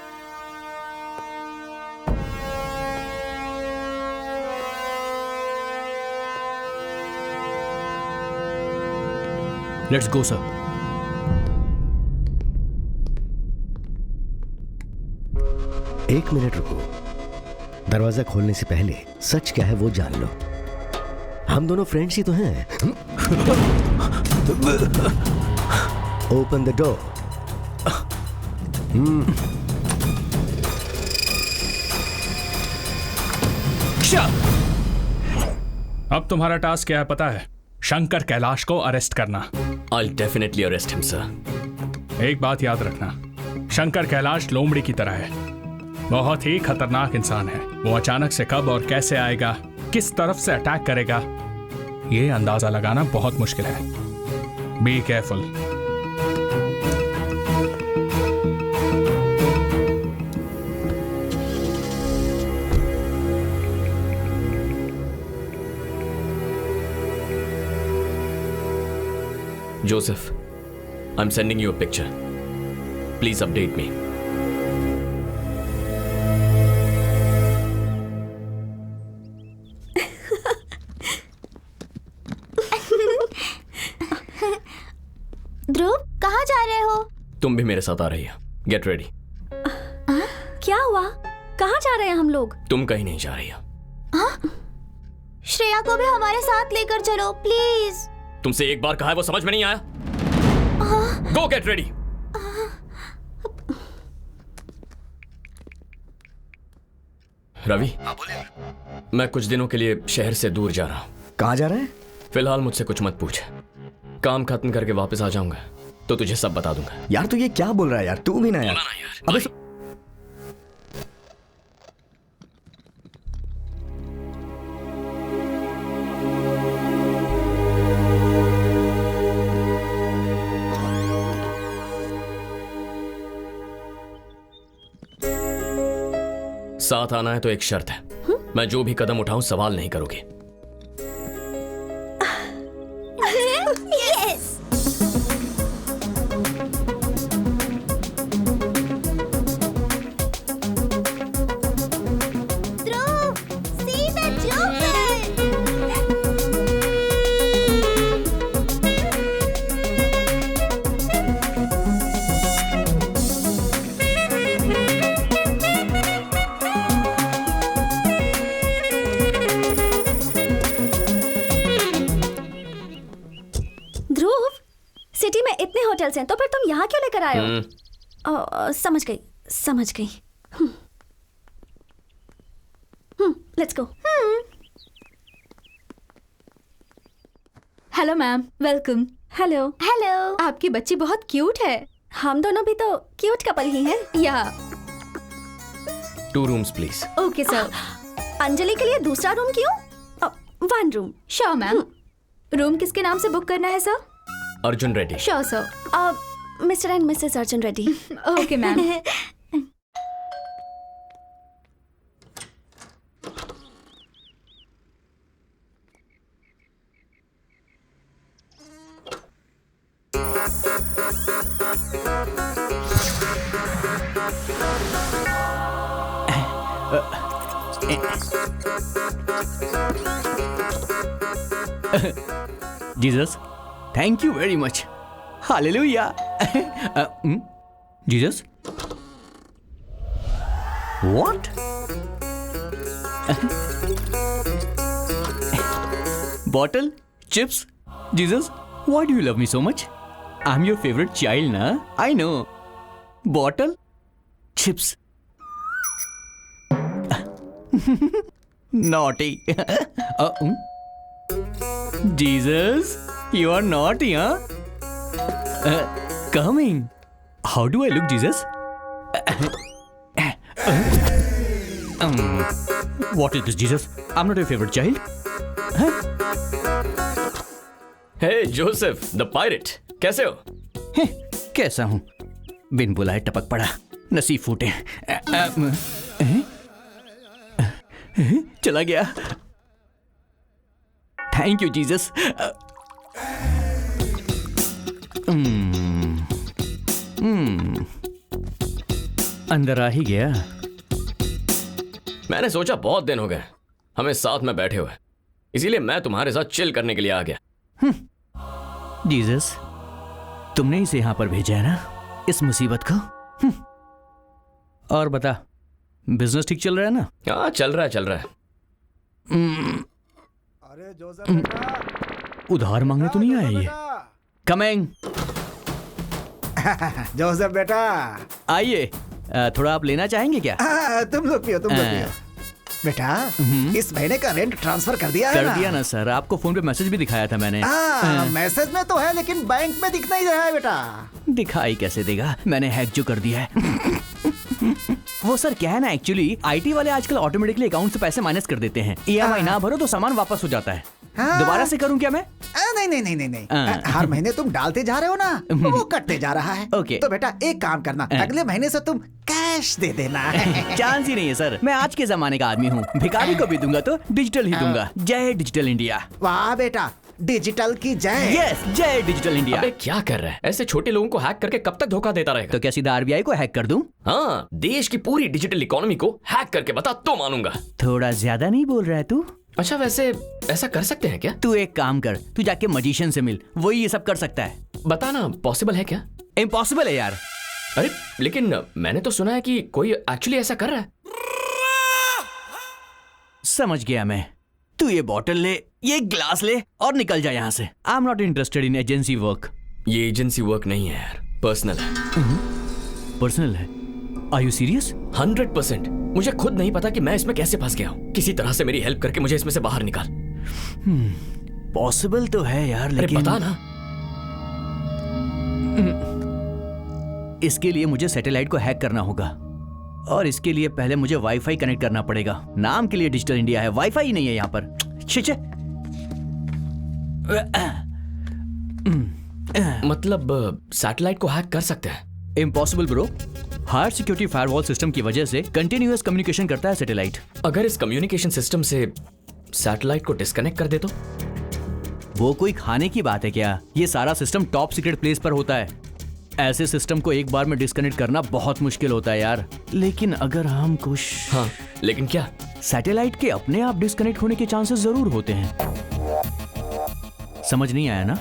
Let's go sir. एक मिनट रुको। दरवाजा खोलने से पहले सच क्या है वो जान लो। हम दोनों फ्रेंड्स ही तो हैं। Open the door. अब तुम्हारा टास्क क्या है पता है? शंकर कैलाश को अरेस्ट करना। I'll definitely arrest him, sir. एक बात याद रखना, शंकर कैलाश लोमड़ी की तरह है। बहुत ही खतरनाक इंसान है। वो अचानक से कब और कैसे आएगा, किस तरफ से अटैक करेगा, ये अंदाजा लगाना बहुत मुश्किल है। Be careful. Joseph, I'm sending you a picture. Please update me. ध्रुव, कहाँ जा रहे हो? तुम भी मेरे साथ आ रही हो। Get ready. क्या हुआ? कहाँ जा रहे हैं हम लोग? तुम कहीं नहीं जा रही हो। श्रेया को भी हमारे साथ लेकर चलो प्लीज। तुमसे एक बार कहा है वो समझ में नहीं आया? Go get ready. रवि, मैं कुछ दिनों के लिए शहर से दूर जा रहा हूँ। कहाँ जा रहा है? फिलहाल मुझसे कुछ मत पूछ। काम खत्म करके वापस आ जाऊंगा तो तुझे सब बता दूंगा। यार तू ये क्या बोल रहा है यार? तू भी ना यार। अबे साथ आना है तो एक शर्त है, मैं जो भी कदम उठाऊं सवाल नहीं करोगे। Yes. Dhruv, see the Joker! Dhruv, city में इतने होटल्स हैं तो फिर तुम यहाँ क्यों लेकर आए हो? समझ गई, समझ गई। Let's go. Hello ma'am, welcome. Hello. Hello. आपकी बच्ची बहुत क्यूट है। हम दोनों भी तो क्यूट कपल ही हैं। या 2 rooms please. Okay sir. Anjali के लिए दूसरा रूम क्यों? 1 रूम। Sure ma'am. रूम किसके नाम से बुक करना है sir? Arjun Reddy. Sure sir. Mister and Mrs Arjun Reddy. Okay ma'am. Jesus, thank you very much. Hallelujah. Jesus, what? Bottle, chips? Jesus, why do you love me so much? I'm your favorite child, na? I know. Bottle, chips. Naughty. Jesus, you are naughty, huh? Coming. How do I look, Jesus? What is this, Jesus? I'm not your favorite child. Hey Joseph the pirate, कैसे हो? कैसा हूं? बिन बुलाए टपक पड़ा, नसीब फूटे। चला गया। Thank you Jesus. अंदर आ ही गया। मैंने सोचा बहुत दिन हो गए हमें साथ में बैठे हुए, इसीलिए मैं तुम्हारे साथ चिल करने के लिए आ गया। जीसस, तुमने इसे यहां पर भेजा है ना, इस मुसीबत को। और बता, बिजनेस ठीक चल रहा है ना? हाँ, चल रहा है। अरे जोसेफ बेटा, उधार मांगने तो नहीं आया ये? कमिंग। जोसेफ बेटा, आइए। थोड़ा आप लेना चाहेंगे क्या? तुम लोग पियो, बेटा। इस महीने का रेंट ट्रांसफर कर दिया है कर दिया ना सर, आपको फोन पे मैसेज भी दिखाया था मैंने। मैसेज में तो है लेकिन बैंक में दिख नहीं रहा है बेटा। दिखाई कैसे देगा, मैंने हैक जो कर दिया है। वो सर क्या है ना, एक्चुअली आईटी वाले आजकल ऑटोमेटिकली अकाउंट से पैसे माइनस कर देते हैं। ईएमआई ना भरो तो सामान वापस हो जाता है। दोबारा से करूं क्या मैं? नहीं। हर महीने तुम डालते जा रहे हो ना, वो कटते जा रहा है। ओके। तो बेटा एक काम करना, अगले महीने से तुम कैश दे देना। चांस ही नहीं है सर, मैं आज के जमाने का आदमी हूँ। भिखारी को भी दूंगा तो डिजिटल ही दूंगा। जय डिजिटल इंडिया। वाह बेटा, डिजिटल की जय। यस, जय डिजिटल इंडिया। अबे क्या कर रहा है? ऐसे छोटे लोगों को हैक करके कब तक धोखा देता रहेगा? तो क्या सीधा आरबीआई को हैक कर दूं? हाँ, देश की पूरी डिजिटल इकोनॉमी को हैक करके बता तो मानूंगा। थोड़ा ज्यादा नहीं बोल रहा है तू? अच्छा, वैसे ऐसा कर सकते हैं क्या? तू एक काम कर, तू जाके मजिशियन से मिल, वही ये सब कर सकता है। बताना, पॉसिबल है क्या? इम्पॉसिबल है यार। अरे लेकिन मैंने तो सुना है कि कोई एक्चुअली ऐसा कर रहा है। समझ गया मैं। तू ये बॉटल ले, ये ग्लास ले और निकल जा यहाँ से। I am not interested in agency work. ये एजेंसी वर्क नहीं है यार, पर्सनल है। पर्सनल है? Are you serious? 100%। मुझे खुद नहीं पता कि मैं इसमें कैसे फंस गया हूँ। किसी तरह से मेरी हेल्प करके मुझे इसमें से बाहर निकाल। पॉसिबल तो है यार, लेकिन बता ना। इसके लिए मुझे सैटेलाइट को हैक करना होगा और इसके लिए पहले मुझे वाईफाई कनेक्ट करना पड़ेगा। नाम के लिए डिजिटल इंडिया है, वाईफाई ही नहीं है यहाँ पर। छे। मतलब सैटेलाइट को हैक कर सकते हैं? Impossible bro. Higher security firewall system की वजह से कंटिन्यूअस कम्युनिकेशन करता है सैटेलाइट। अगर इस कम्युनिकेशन सिस्टम से सैटेलाइट को डिस्कनेक्ट कर दे तो? वो कोई खाने की बात है क्या? ये सारा सिस्टम टॉप सीक्रेट प्लेस पर होता है। ऐसे सिस्टम को एक बार में डिस्कनेक्ट करना बहुत मुश्किल होता है यार। लेकिन अगर हम कुछ हाँ, लेकिन क्या? सैटेलाइट के अपने आप डिस्कनेक्ट होने के चांसेस जरूर होते हैं। समझ नहीं आया ना?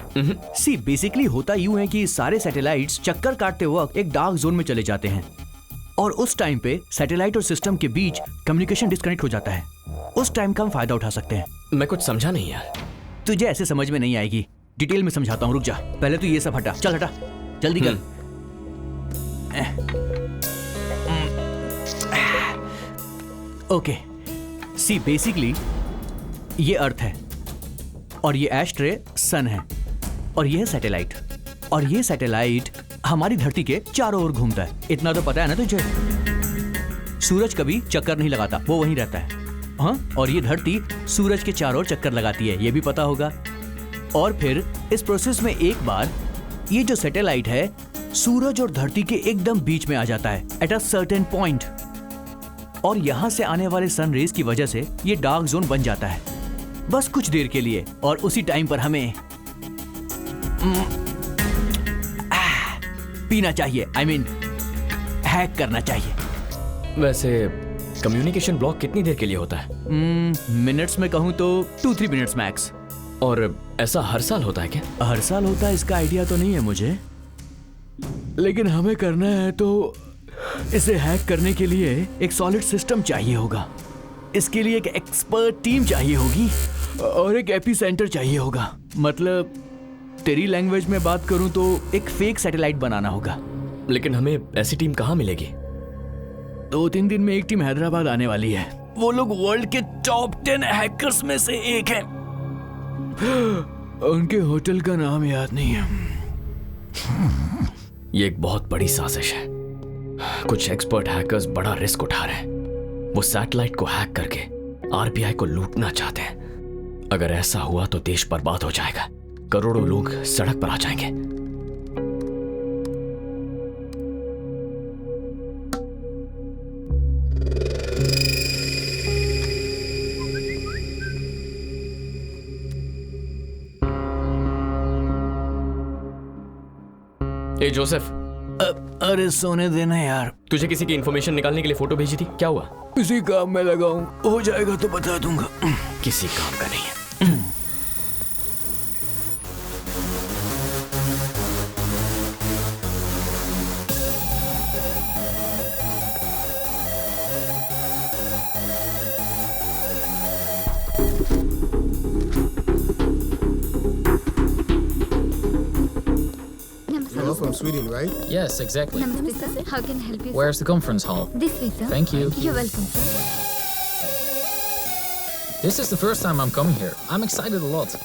सी बेसिकली होता यूं है कि सारे सैटेलाइट्स चक्कर काटते वक्त एक डार्क जोन में चले जाते हैं और उस टाइम पे सैटेलाइट और सिस्टम के बीच कम्युनिकेशन डिस्कनेक्ट हो जाता है। उस टाइम का हम फायदा उठा सकते हैं। मैं कुछ समझा नहीं यार। तुझे ऐसे समझ में नहीं आएगी, डिटेल में समझाता हूँ, रुक जा। पहले तो ये सब हटा, चल हटा, जल्दी कर। ओके, सी बेसिकली ये अर्थ है और ये एस्ट्रे सन है और ये है सैटेलाइट, और ये सैटेलाइट हमारी धरती के चारों ओर घूमता है। इतना तो पता है ना तुझे? सूरज कभी चक्कर नहीं लगाता, वो वहीं रहता है। हाँ, और ये धरती सूरज के चारों ओर चक्कर लगाती है, ये भी पता होगा। और फिर इस प्रोसेस में एक बार ये जो सैटेलाइट है सूरज और धरती के एकदम बीच में आ जाता है एट अ सर्टेन पॉइंट, और यहां से आने वाले सन रेज की वजह से ये डार्क जोन बन जाता है बस कुछ देर के लिए, और उसी टाइम पर हमें पीना चाहिए, आई मीन हैक करना चाहिए। वैसे कम्युनिकेशन ब्लॉक कितनी देर के लिए होता है? मिनट्स में कहूं तो 2-3 मिनट्स मैक्स। और ऐसा हर साल होता है क्या? हर साल होता है इसका आइडिया तो नहीं है मुझे, लेकिन हमें करना है तो इसे हैक करने के लिए एक सॉलिड सिस्टम चाहिए होगा। इसके लिए एक एक्सपर्ट टीम चाहिए होगी और एक एपी सेंटर चाहिए होगा। मतलब तेरी लैंग्वेज में बात करूं तो एक फेक सैटेलाइट बनाना होगा। लेकिन हमें ऐसी टीम कहाँ मिलेगी? 2-3 दिन में एक टीम हैदराबाद आने वाली है। वो लोग वर्ल्ड के टॉप 10 हैकर्स में से एक है। उनके होटल का नाम याद नहीं है। ये एक बहुत बड़ी साजिश है। कुछ एक्सपर्ट हैकर्स बड़ा रिस्क उठा रहे हैं। वो सैटेलाइट को हैक करके आरबीआई को लूटना चाहते हैं। अगर ऐसा हुआ तो देश बर्बाद हो जाएगा, करोड़ों लोग सड़क पर आ जाएंगे। ए जोसेफ, अरे सोने देना यार। तुझे किसी की इंफॉर्मेशन निकालने के लिए फोटो भेजी थी, क्या हुआ? किसी काम में लगा हूं, हो जाएगा तो बता दूंगा। किसी काम का नहीं है। You're from Sweden, right? Yes, exactly. Namaste, sir. How can I help you? Where's the conference hall? This way, sir. Thank you. You're welcome, sir. This is the first time I'm coming here. I'm excited a lot.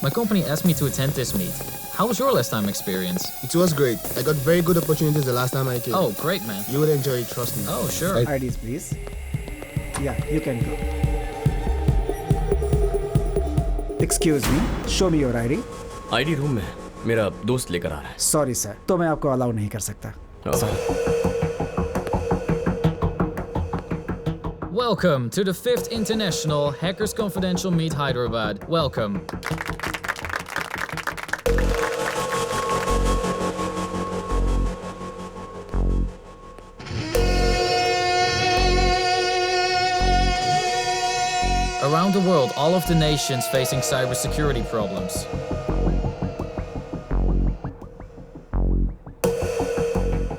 My company asked me to attend this meet. How was your last time experience? It was great. I got very good opportunities the last time I came. Oh, great, man. You would enjoy it, trust me. Oh, sure. IDs, please. Yeah, you can go. Excuse me, show me your ID. ID room में मेरा दोस्त लेकर आ रहा है। Sorry sir, तो मैं आपको allow नहीं कर सकता। Welcome to the 5th International Hackers Confidential Meet Hyderabad. Welcome. Around the world, all of the nations facing cybersecurity problems.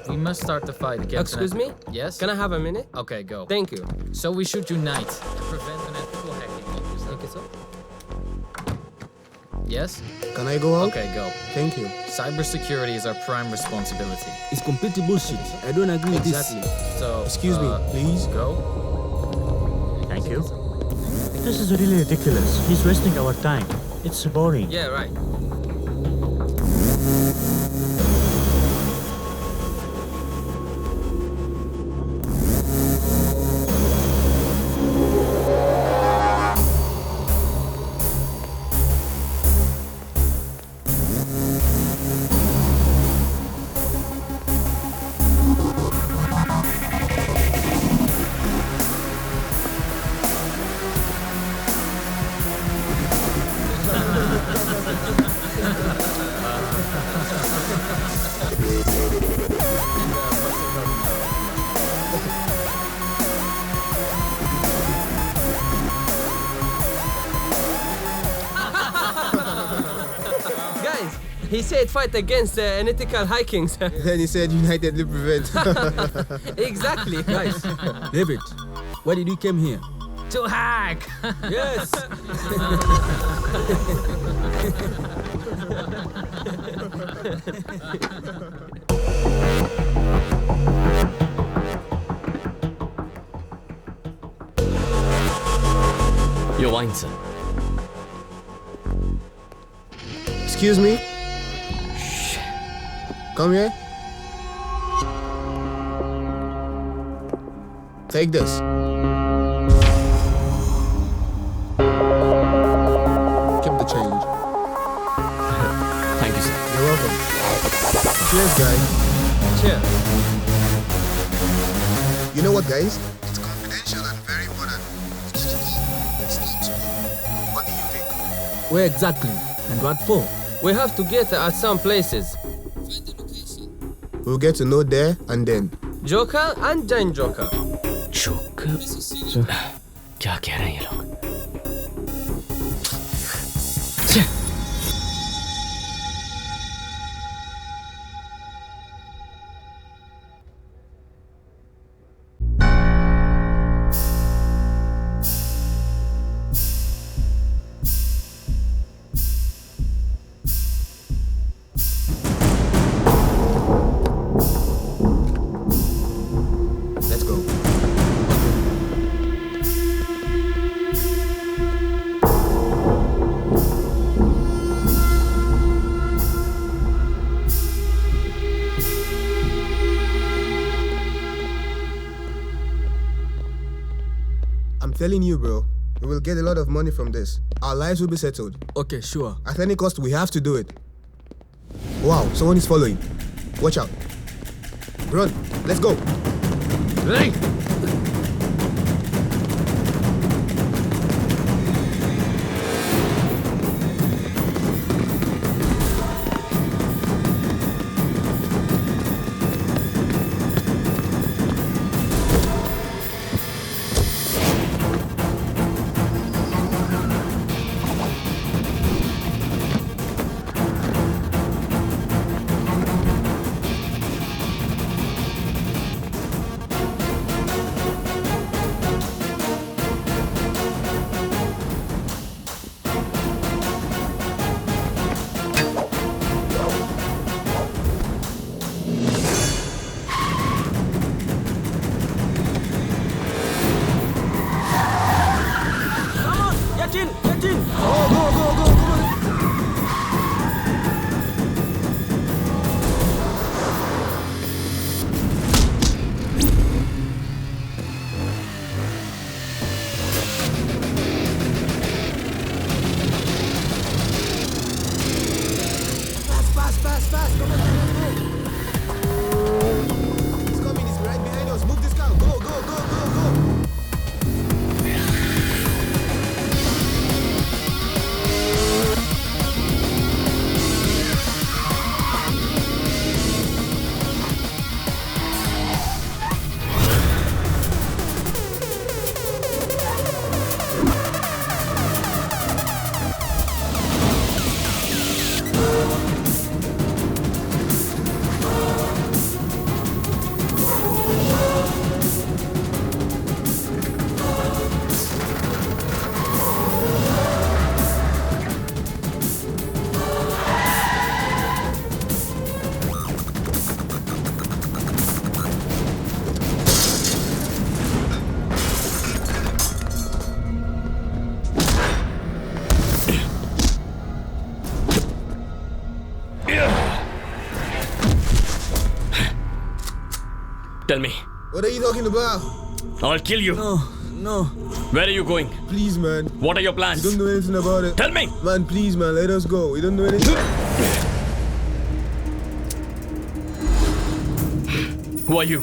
We must start the fight against. Excuse me? Yes. Can I have a minute? Okay, go. Thank you. So we should unite and prevent unethical hacking. Thank you, sir. Yes? Can I go out? Okay, go. Thank you. Cybersecurity is our prime responsibility. It's completely bullshit. I don't agree with this. Exactly. So, Excuse me, please. Go. Thank you. This is really ridiculous. He's wasting our time. It's boring. Yeah, right. He said fight against unethical hikings. Then he said United will prevent. Exactly. Guys, David, why did you come here? To hack. Yes. Your wine, sir. Excuse me? Come here. Take this. Keep the change. Thank you, sir. You're welcome. Cheers, guys. Cheers. You know what, guys? It's confidential and very important. It's not to you. What do you think? Where exactly? And what for? We have to get at some places. We'll get to know there and then. Joker and Jane Joker. Joker क्या कह रहे हैं ये लोग? Let's go. I'm telling you, bro, we will get a lot of money from this. Our lives will be settled. Okay, sure. At any cost, we have to do it. Wow, someone is following. Watch out. Run, let's go. Hey! Fast. Come on. He's coming. He's right behind us. Move this car. Go. Tell me. What are you talking about? I'll kill you. No. Where are you going? Please, man. What are your plans? We don't know anything about it. Tell me. Man, please, man. Let us go. We don't know anything. Who are you?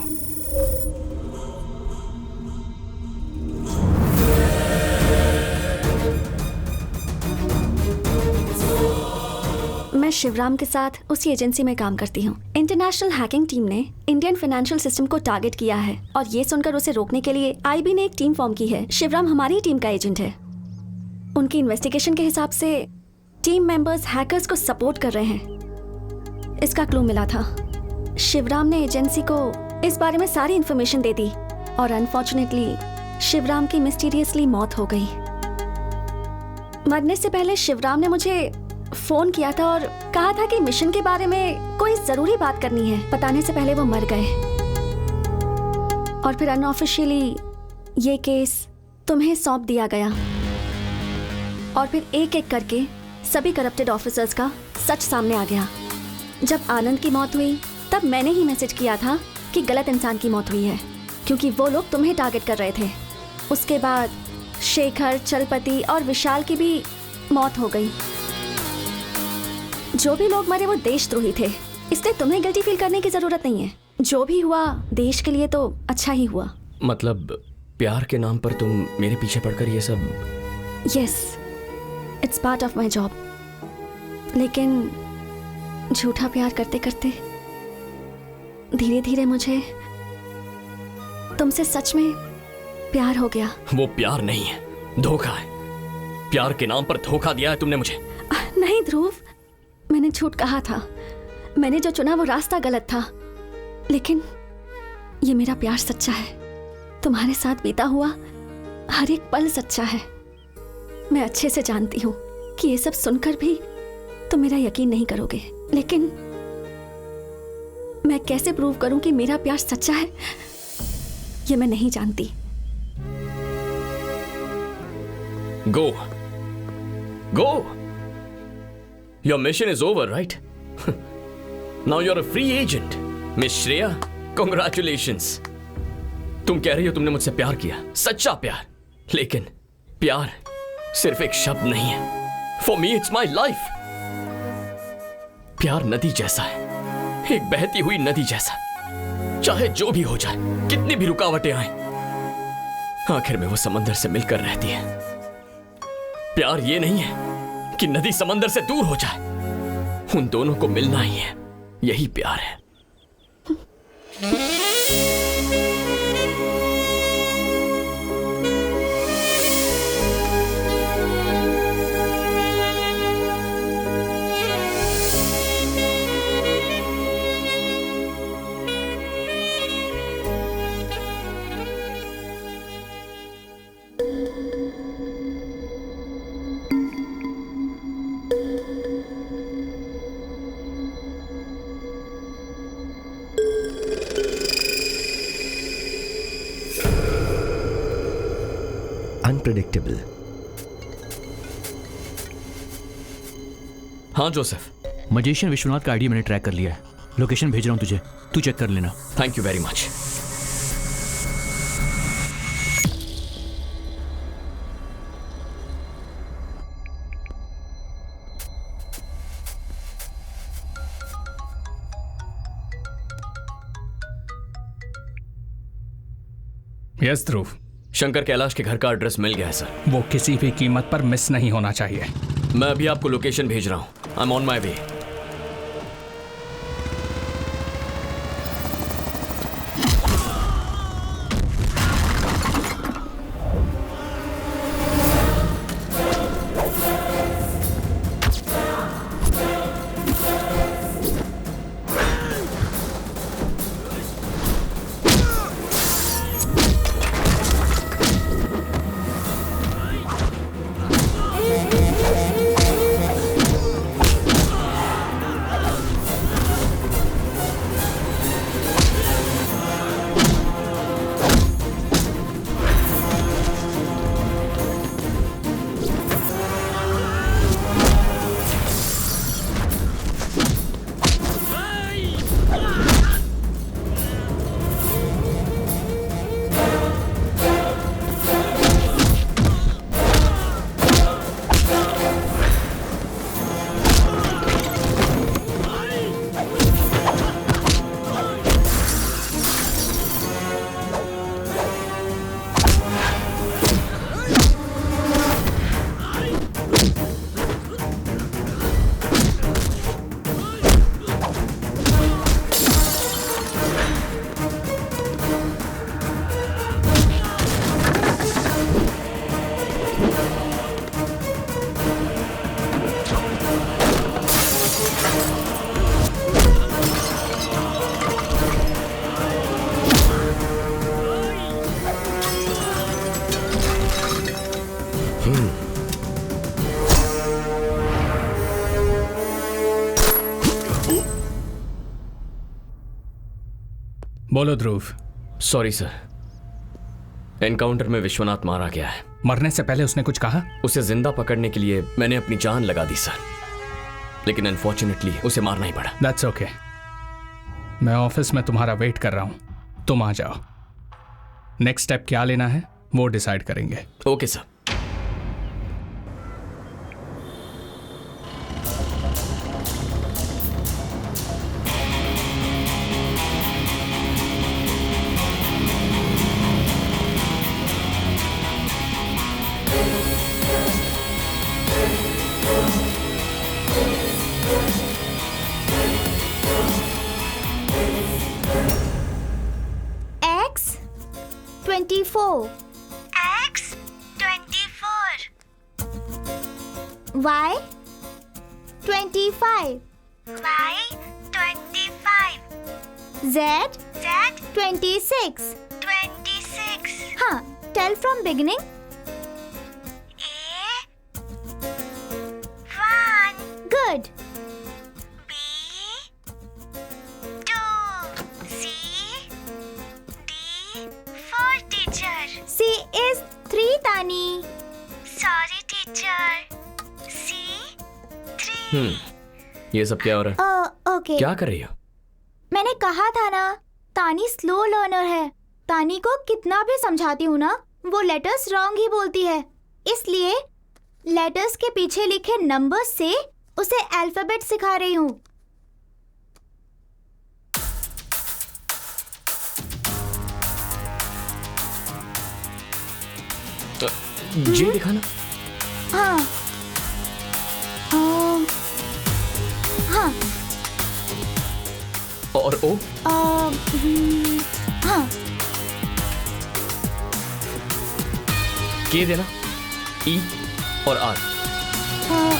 मैं शिवराम के साथ उसी agency में काम करती हूँ। International hacking team ने Indian financial system को टारगेट किया है और ये सुनकर उसे रोकने के लिए आईबी ने एक टीम फॉर्म की है। शिवराम हमारी टीम का एजेंट है। उनकी इन्वेस्टिगेशन के हिसाब से टीम मेंबर्स हैकर्स को सपोर्ट कर रहे हैं। इसका क्लू मिला था। शिवराम ने एजेंसी को इस बारे में सारी इन्फॉर्मेशन दे दी और अनफॉर्चुनेटली शिवराम की मिस्टीरियसली मौत हो गई। मरने से पहले शिवराम ने मुझे फोन किया था और कहा था कि मिशन के बारे में कोई जरूरी बात करनी है। बताने से पहले वो मर गए और फिर अनऑफिशियली ये केस तुम्हें सौंप दिया गया और फिर एक एक करके सभी करप्टेड ऑफिसर्स का सच सामने आ गया। जब आनंद की मौत हुई तब मैंने ही मैसेज किया था कि गलत इंसान की मौत हुई है, क्योंकि वो लोग तुम्हें टारगेट कर रहे थे। उसके बाद शेखर, चलपति और विशाल की भी मौत हो गई। जो भी लोग मरे वो देशद्रोही थे, इसलिए तुम्हें गिल्टी फील करने की जरूरत नहीं है। जो भी हुआ देश के लिए तो अच्छा ही हुआ। मतलब प्यार के नाम पर तुम मेरे पीछे पड़कर ये सब? Yes, it's part of my job. लेकिन झूठा प्यार करते करते धीरे धीरे मुझे तुमसे सच में प्यार हो गया। वो प्यार नहीं है, धोखा है। प्यार के नाम पर धोखा दिया है तुमने मुझे। नहीं ध्रुव, मैंने झूठ कहा था। मैंने जो चुना वो रास्ता गलत था, लेकिन ये मेरा प्यार सच्चा है। तुम्हारे साथ बीता हुआ हर एक पल सच्चा है। मैं अच्छे से जानती हूँ कि ये सब सुनकर भी तुम मेरा यकीन नहीं करोगे, लेकिन मैं कैसे प्रूव करूं कि मेरा प्यार सच्चा है ये मैं नहीं जानती। Go. Go. Your mission is over, right? Now you're a free agent. Miss Shreya, congratulations. तुम कह रही हो तुमने मुझसे प्यार किया, सच्चा प्यार। लेकिन प्यार सिर्फ एक शब्द नहीं है। For me, it's my life. प्यार नदी जैसा है, एक बहती हुई नदी जैसा। चाहे जो भी हो जाए, कितनी भी रुकावटें आए, आखिर में वो समंदर से मिलकर रहती है। प्यार ये नहीं है कि नदी समंदर से दूर हो जाए, उन दोनों को मिलना ही है, यही प्यार है। अनप्रेडिक्टेबल। हाँ जोसेफ, मजिशियन विश्वनाथ का आईडी मैंने ट्रैक कर लिया है। लोकेशन भेज रहा हूं तुझे, तू चेक कर लेना। Thank you very much. Yes Dhruv, Shankar Kailash के घर का एड्रेस मिल गया है सर। वो किसी भी कीमत पर मिस नहीं होना चाहिए। मैं अभी आपको लोकेशन भेज रहा हूं। आई एम ऑन माई वे। बोलो ध्रुव। सॉरी सर, एनकाउंटर में विश्वनाथ मारा गया है। मरने से पहले उसने कुछ कहा? उसे जिंदा पकड़ने के लिए मैंने अपनी जान लगा दी सर, लेकिन अनफॉर्चुनेटली उसे मारना ही पड़ा। That's okay. मैं ऑफिस में तुम्हारा वेट कर रहा हूं, तुम आ जाओ। नेक्स्ट स्टेप क्या लेना है वो डिसाइड करेंगे। Okay sir. X24. Y 25. Z 26. हाँ, tell from beginning. Good. C is 3, Tani. Sorry, teacher. C 3. ये सब क्या हो रहा है? Okay. क्या कर रही हो? मैंने कहा था ना, तानी स्लो लर्नर है। तानी को कितना भी समझाती हूँ ना, वो लेटर्स रॉन्ग ही बोलती है। इसलिए लेटर्स के पीछे लिखे नंबर्स से उसे अल्फाबेट सिखा रही हूँ। जी दिखाना। हाँ। हाँ। और ओ? हाँ। के देना। ई और आर। हाँ।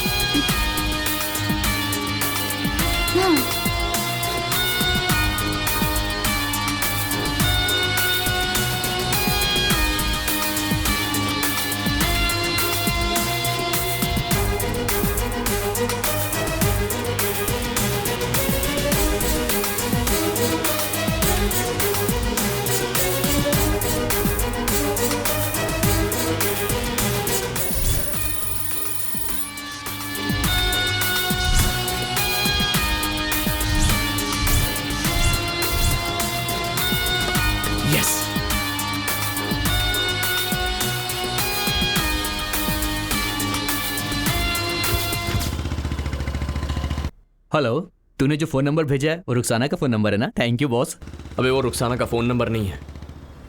हेलो, तूने जो फोन नंबर भेजा है वो रुखसाना का फोन नंबर है ना? Thank you boss. अबे वो रुखसाना का फोन नंबर नहीं है,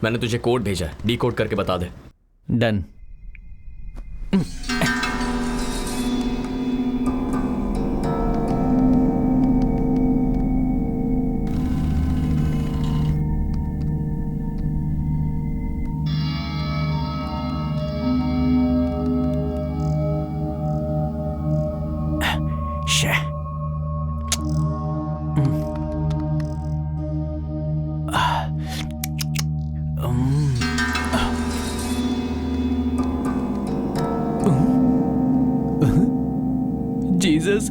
मैंने तुझे कोड भेजा है, डीकोड करके बता दे। डन। Jesus.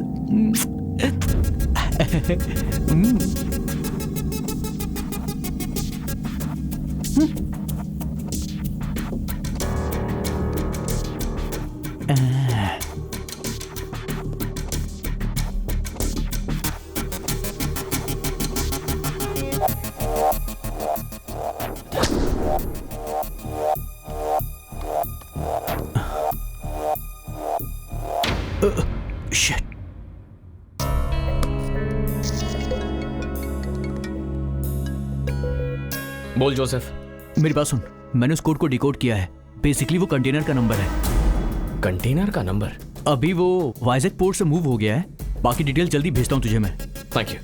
Shit. बोल जोसेफ। मेरी बात सुन, मैंने उस कोड को डिकोड किया है। बेसिकली वो कंटेनर का नंबर है। कंटेनर का नंबर? अभी वो वाइजैक पोर्ट से मूव हो गया है। बाकी डिटेल जल्दी भेजता हूँ तुझे मैं। Thank you.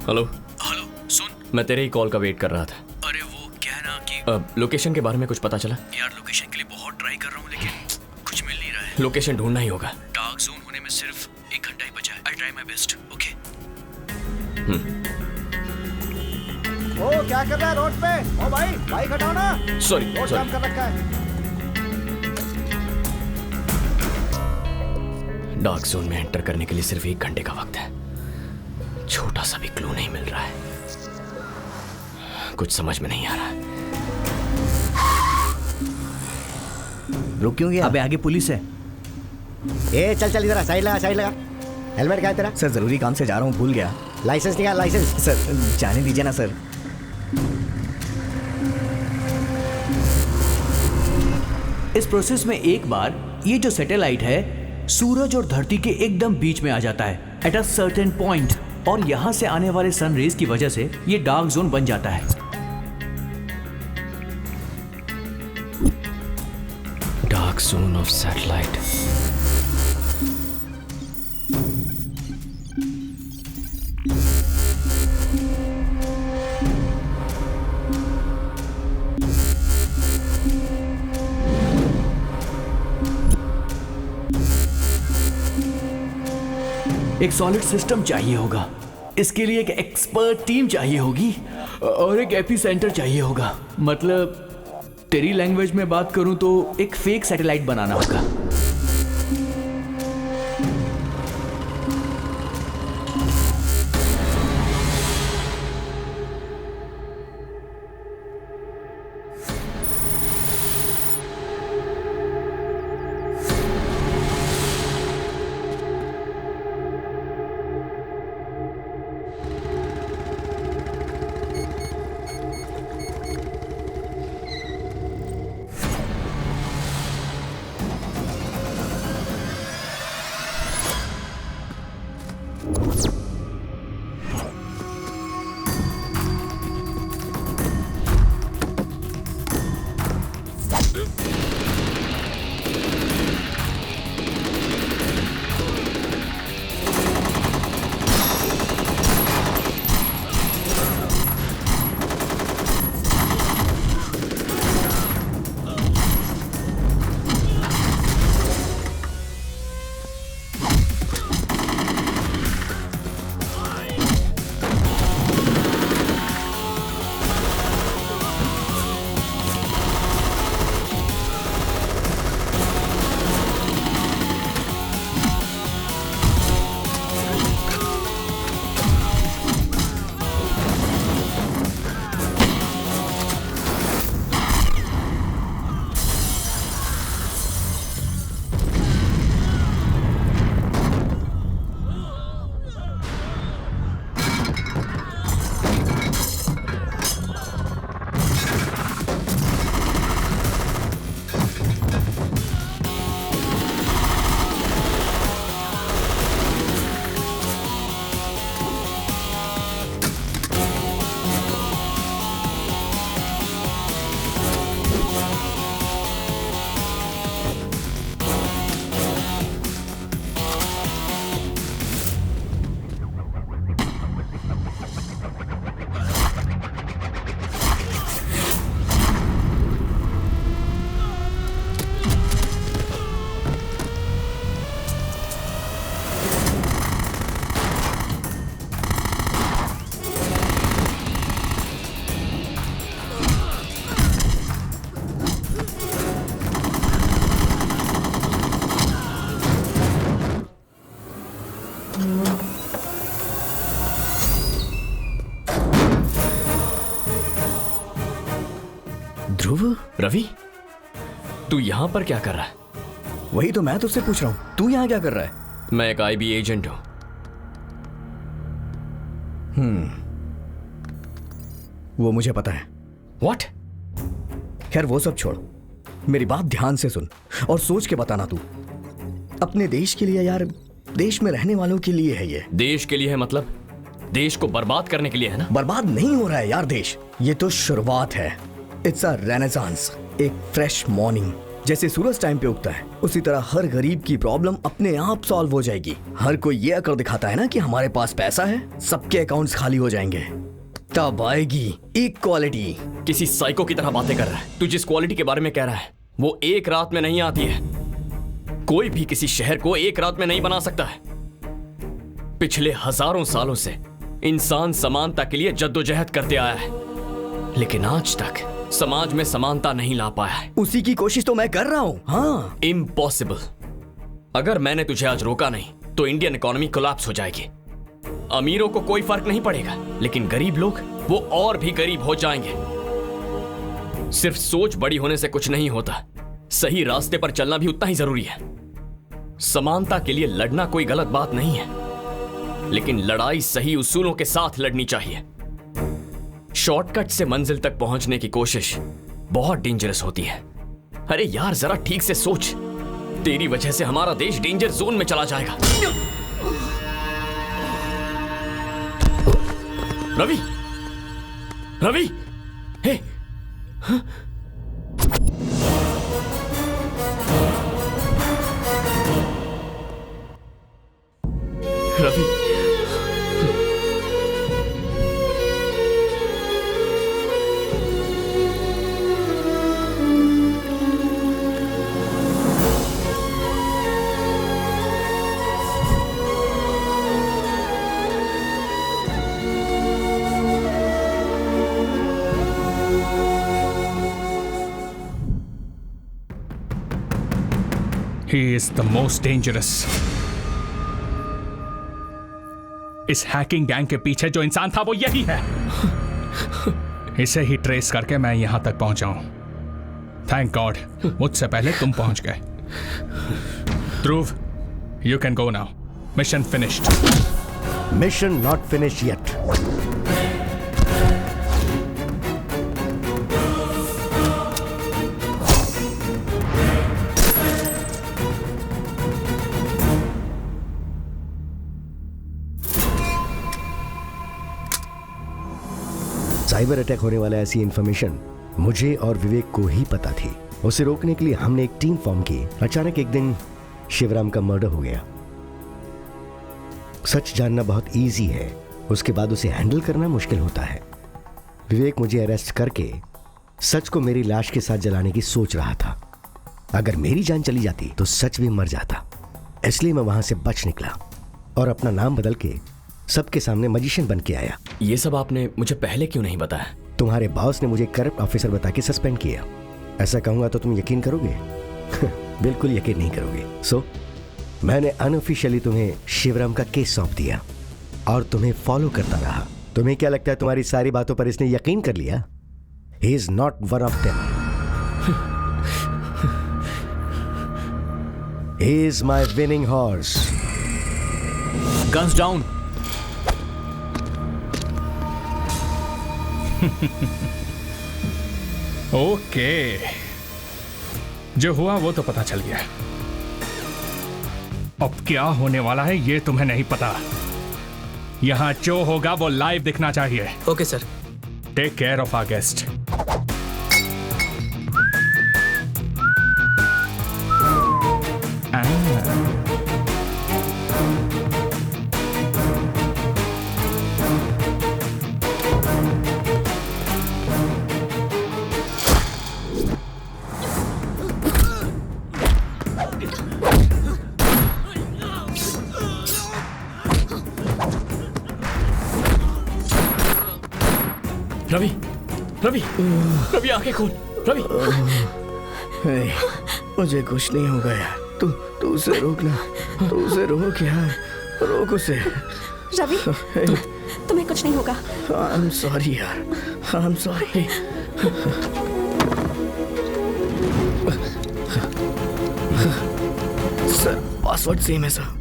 हेलो हेलो, सुन, मैं तेरे ही कॉल का वेट कर रहा था। अरे वो क्या है ना कि लोकेशन के बारे में कुछ पता चला? यार लोकेशन के लिए बहुत ट्राई कर रहा हूँ लेकिन कुछ मिल नहीं रहा है। लोकेशन ढूंढना ही होगा। डार्क जोन होने में सिर्फ 1 घंटा ही बचा है। I try my best. Okay. ओ क्या कर रहा है रोड पे? ओ भाई बाइक हटाओ ना। सॉरी रोड जाम कर रखा है। डार्क जोन में एंटर करने के लिए सिर्फ 1 घंटे का वक्त है। छोटा सा भी क्लू नहीं मिल रहा है। कुछ समझ में नहीं आ रहा। रुक क्यों गया? अबे आगे पुलिस है। ए चल चल इधर साइड लगा। हेलमेट क्या है तेरा? सर जरूरी काम से जा रहा हूँ, भूल गया। लाइसेंस निकाल लाइसेंस। सर जाने दीजिए ना सर। इस प्रोसेस में एक बार ये जो सैटेलाइट है सूरज और धरती के एकदम बीच में आ जाता है एट अ सर्टेन पॉइंट, और यहां से आने वाले सन रेज की वजह से ये डार्क जोन बन जाता है। Dark zone of satellite. एक सॉलिड सिस्टम चाहिए होगा। इसके लिए एक एक्सपर्ट टीम चाहिए होगी और एक एपीसेंटर चाहिए होगा। मतलब तेरी लैंग्वेज में बात करूं तो एक फेक सैटेलाइट बनाना होगा। ध्रुव, रवि, तू यहां पर क्या कर रहा है? वही तो मैं तुझसे पूछ रहा हूं, तू यहां क्या कर रहा है? मैं एक आईबी एजेंट हूं। वो मुझे पता है। What? खैर वो सब छोड़, मेरी बात ध्यान से सुन और सोच के बताना। तू अपने देश के लिए यार, देश में रहने वालों के लिए है ये। देश के लिए है मतलब देश को बर्बाद करने के लिए है ना? बर्बाद नहीं हो रहा है यार देश, ये तो शुरुआत है। इट्स अ रेनेसांस, एक फ्रेश मॉर्निंग। जैसे सूरज टाइम पे उगता है उसी तरह हर गरीब की प्रॉब्लम अपने आप सॉल्व हो जाएगी। हर कोई ये अकड़ दिखाता है ना कि हमारे पास पैसा है, सबके अकाउंट्स खाली हो जाएंगे, तब आएगी इक्वालिटी। किसी साइको की तरह बातें कर रहा है। तू जिस क्वालिटी के बारे में कह रहा है वो एक रात में नहीं आती है, कोई भी किसी शहर को एक रात में नहीं बना सकता है। पिछले हजारों सालों से इंसान समानता के लिए जद्दोजहद करते आया है, लेकिन आज तक समाज में समानता नहीं ला पाया है। उसी की कोशिश तो मैं कर रहा हूं। हाँ, इम्पॉसिबल। अगर मैंने तुझे आज रोका नहीं तो इंडियन इकोनॉमी कोलैप्स हो जाएगी। अमीरों को कोई फर्क नहीं पड़ेगा, लेकिन गरीब लोग वो और भी गरीब हो जाएंगे। सिर्फ सोच बड़ी होने से कुछ नहीं होता, सही रास्ते पर चलना भी उतना ही जरूरी है। समानता के लिए लड़ना कोई गलत बात नहीं है, लेकिन लड़ाई सही उसूलों के साथ लड़नी चाहिए। शॉर्टकट से मंजिल तक पहुंचने की कोशिश बहुत डेंजरस होती है। अरे यार, जरा ठीक से सोच, तेरी वजह से हमारा देश डेंजर जोन में चला जाएगा। रवि, रवि, हे, हाँ? Ravi, He is the most dangerous. इस हैकिंग गैंग के पीछे जो इंसान था वो यही है। इसे ही ट्रेस करके मैं यहां तक पहुंचा हूं। थैंक गॉड मुझसे पहले तुम पहुंच गए। Dhruv, you can go now. Mission finished. Mission not finished yet. Cyber attack होने वाला ऐसी इंफॉर्मेशन मुझे और विवेक को ही पता थी। उसे रोकने के लिए हमने एक टीम फॉर्म की। अचानक एक दिन शिवराम का मर्डर हो गया। सच जानना बहुत इजी है, उसके बाद उसे हैंडल करना मुश्किल होता है। विवेक मुझे अरेस्ट करके सच को मेरी लाश के साथ जलाने की सोच रहा था। अगर मेरी जान चली जाती तो सच भी मर जाता, इसलिए मैं वहां से बच निकला और अपना नाम बदल के सबके सामने मैजिशियन बन के आया। ये सब आपने मुझे पहले क्यों नहीं बताया? तुम्हारे बॉस ने मुझे करप्ट ऑफिसर बता के सस्पेंड किया। ऐसा कहूंगा तो तुम यकीन करोगे? बिल्कुल यकीन नहीं करोगे। सो मैंने अनऑफिशियली तुम्हें शिवराम का केस सौंप दिया और तुम्हें फॉलो करता रहा। तुम्हें क्या लगता है तुम्हारी सारी बातों पर इसने यकीन कर लिया? He is not one of them. He is my winning horse. Guns down. Okay, जो हुआ वो तो पता चल गया। अब क्या होने वाला है ये तुम्हें नहीं पता। यहां जो होगा वो लाइव दिखना चाहिए। Okay sir. Take care of our guest. Ravi, Ravi, Ravi आंखें खोल। रवि, मुझे कुछ नहीं होगा यार। तू उसे रोकना, तू उसे रोक यार, रोक उसे। रवि, तुम्हें कुछ नहीं होगा। आई एम सॉरी यार, I am sorry. Sir, password same है सर।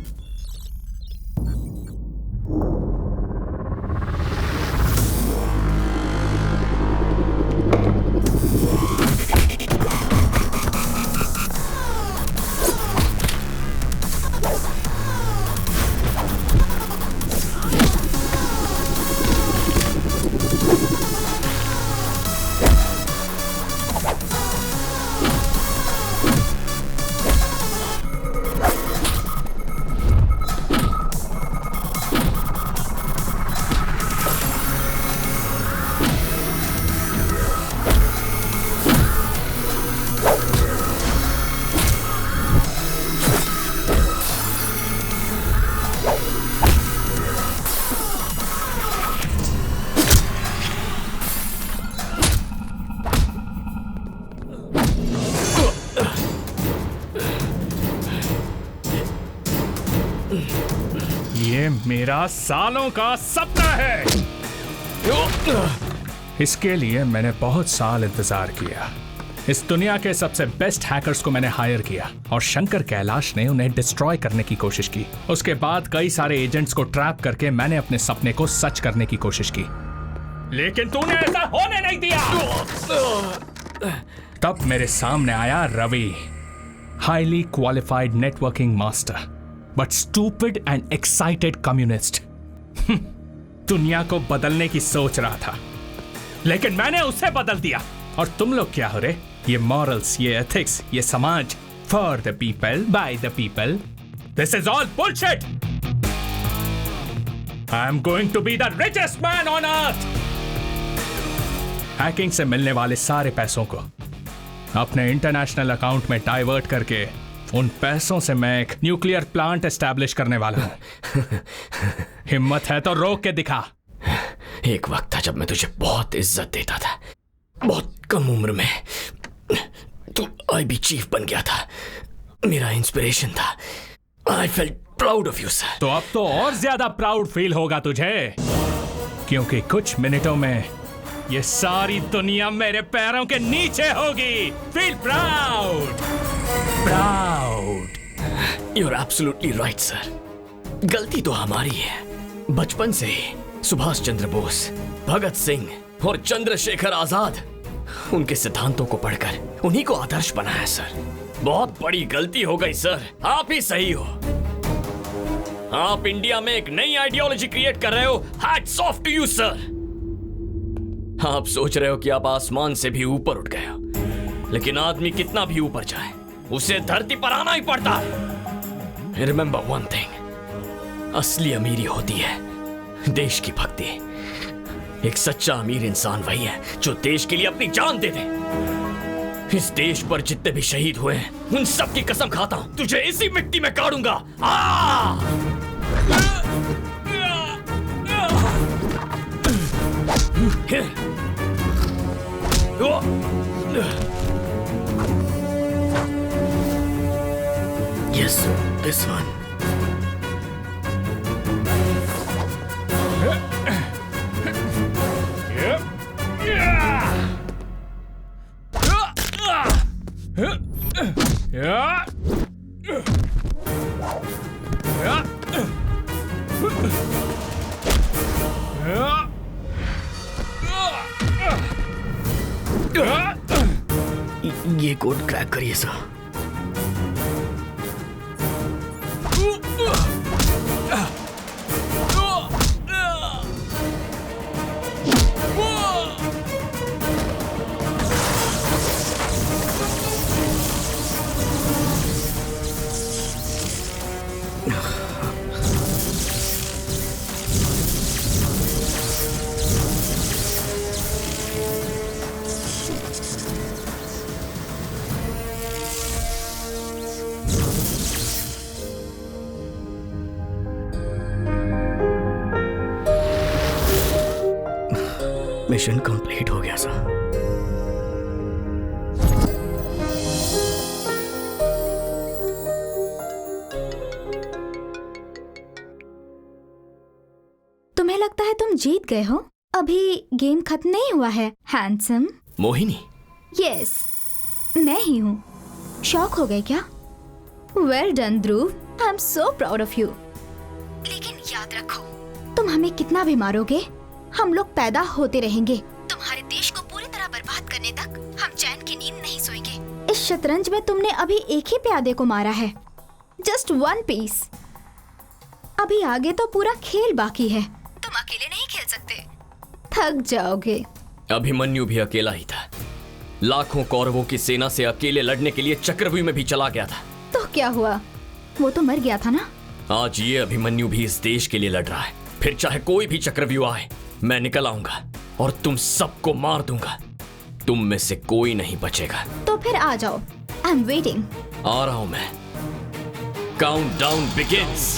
ये मेरा सालों का सपना है। इसके लिए मैंने बहुत साल इंतजार किया। इस दुनिया के सबसे बेस्ट हैकर्स को मैंने हायर किया और शंकर कैलाश ने उन्हें डिस्ट्रॉय करने की कोशिश की। उसके बाद कई सारे एजेंट्स को ट्रैप करके मैंने अपने सपने को सच करने की कोशिश की, लेकिन तूने ऐसा होने नहीं दिया। तब मेरे सामने आया Ravi, highly qualified networking master but stupid and excited communist. दुनिया को बदलने की सोच रहा था, लेकिन मैंने उसे बदल दिया। और तुम लोग क्या हो रहे? ये मॉरल्स, ये एथिक्स, ये समाज, for the people, by the people, this is all bullshit. I am going to be the richest man on earth. Hacking से मिलने वाले सारे पैसों को अपने इंटरनेशनल अकाउंट में डाइवर्ट करके उन पैसों से मैं एक न्यूक्लियर प्लांट एस्टैब्लिश करने वाला हूं। हिम्मत है तो रोक के दिखा। एक वक्त था जब मैं तुझे बहुत इज्जत देता था, बहुत कम उम्र में तू आईबी चीफ बन गया था, मेरा इंस्पिरेशन था। I felt proud of you sir. तो अब तो और ज्यादा प्राउड फील होगा तुझे, क्योंकि कुछ मिनटों में ये सारी दुनिया मेरे पैरों के नीचे होगी। Feel proud, proud. You are absolutely right sir. गलती तो हमारी है। बचपन से ही सुभाष चंद्र बोस, भगत सिंह और चंद्रशेखर आजाद, उनके सिद्धांतों को पढ़कर उन्हीं को आदर्श बनाया सर। बहुत बड़ी गलती हो गई सर। आप ही सही हो। आप इंडिया में एक नई आइडियोलॉजी क्रिएट कर रहे हो। Hats off to you sir. आप सोच रहे हो कि आप आसमान से भी ऊपर उठ गए हो, लेकिन आदमी कितना भी ऊपर जाए उसे धरती पर आना ही पड़ता है। रिमेंबर वन थिंग, असली अमीरी होती है देश की भक्ति। एक सच्चा अमीर इंसान वही है जो देश के लिए अपनी जान दे दे। इस देश पर जितने भी शहीद हुए हैं उन सब की कसम खाता हूं, तुझे इसी मिट्टी में गाड़ूंगा। Yes, this one. ये कोड क्रैक करिए सर। मिशन कंप्लीट हो गया सर। तुम्हें लगता है तुम जीत गए हो? अभी गेम खत्म नहीं हुआ है हैंडसम। मोहिनी? यस, मैं ही हूँ। शॉक हो गए क्या? Well done Dhruv, I am so proud of you. लेकिन याद रखो, तुम हमें कितना भी मारोगे, हम लोग पैदा होते रहेंगे। तुम्हारे देश को पूरी तरह बर्बाद करने तक हम चैन की नींद नहीं सोएंगे। इस शतरंज में तुमने अभी एक ही प्यादे को मारा है, जस्ट वन पीस। अभी आगे तो पूरा खेल बाकी है। तुम अकेले नहीं खेल सकते, थक जाओगे। अभिमन्यु भी अकेला ही था। लाखों कौरवों की सेना से अकेले लड़ने के लिए चक्रव्यूह में भी चला गया था। तो क्या हुआ? वो तो मर गया था ना। आज ये अभिमन्यु भी इस देश के लिए लड़ रहा है। फिर चाहे कोई भी चक्रव्यूह आए, मैं निकल आऊंगा और तुम सबको मार दूंगा। तुम में से कोई नहीं बचेगा। तो फिर आ जाओ, आई एम वेटिंग। आ रहा हूं मैं। Countdown begins.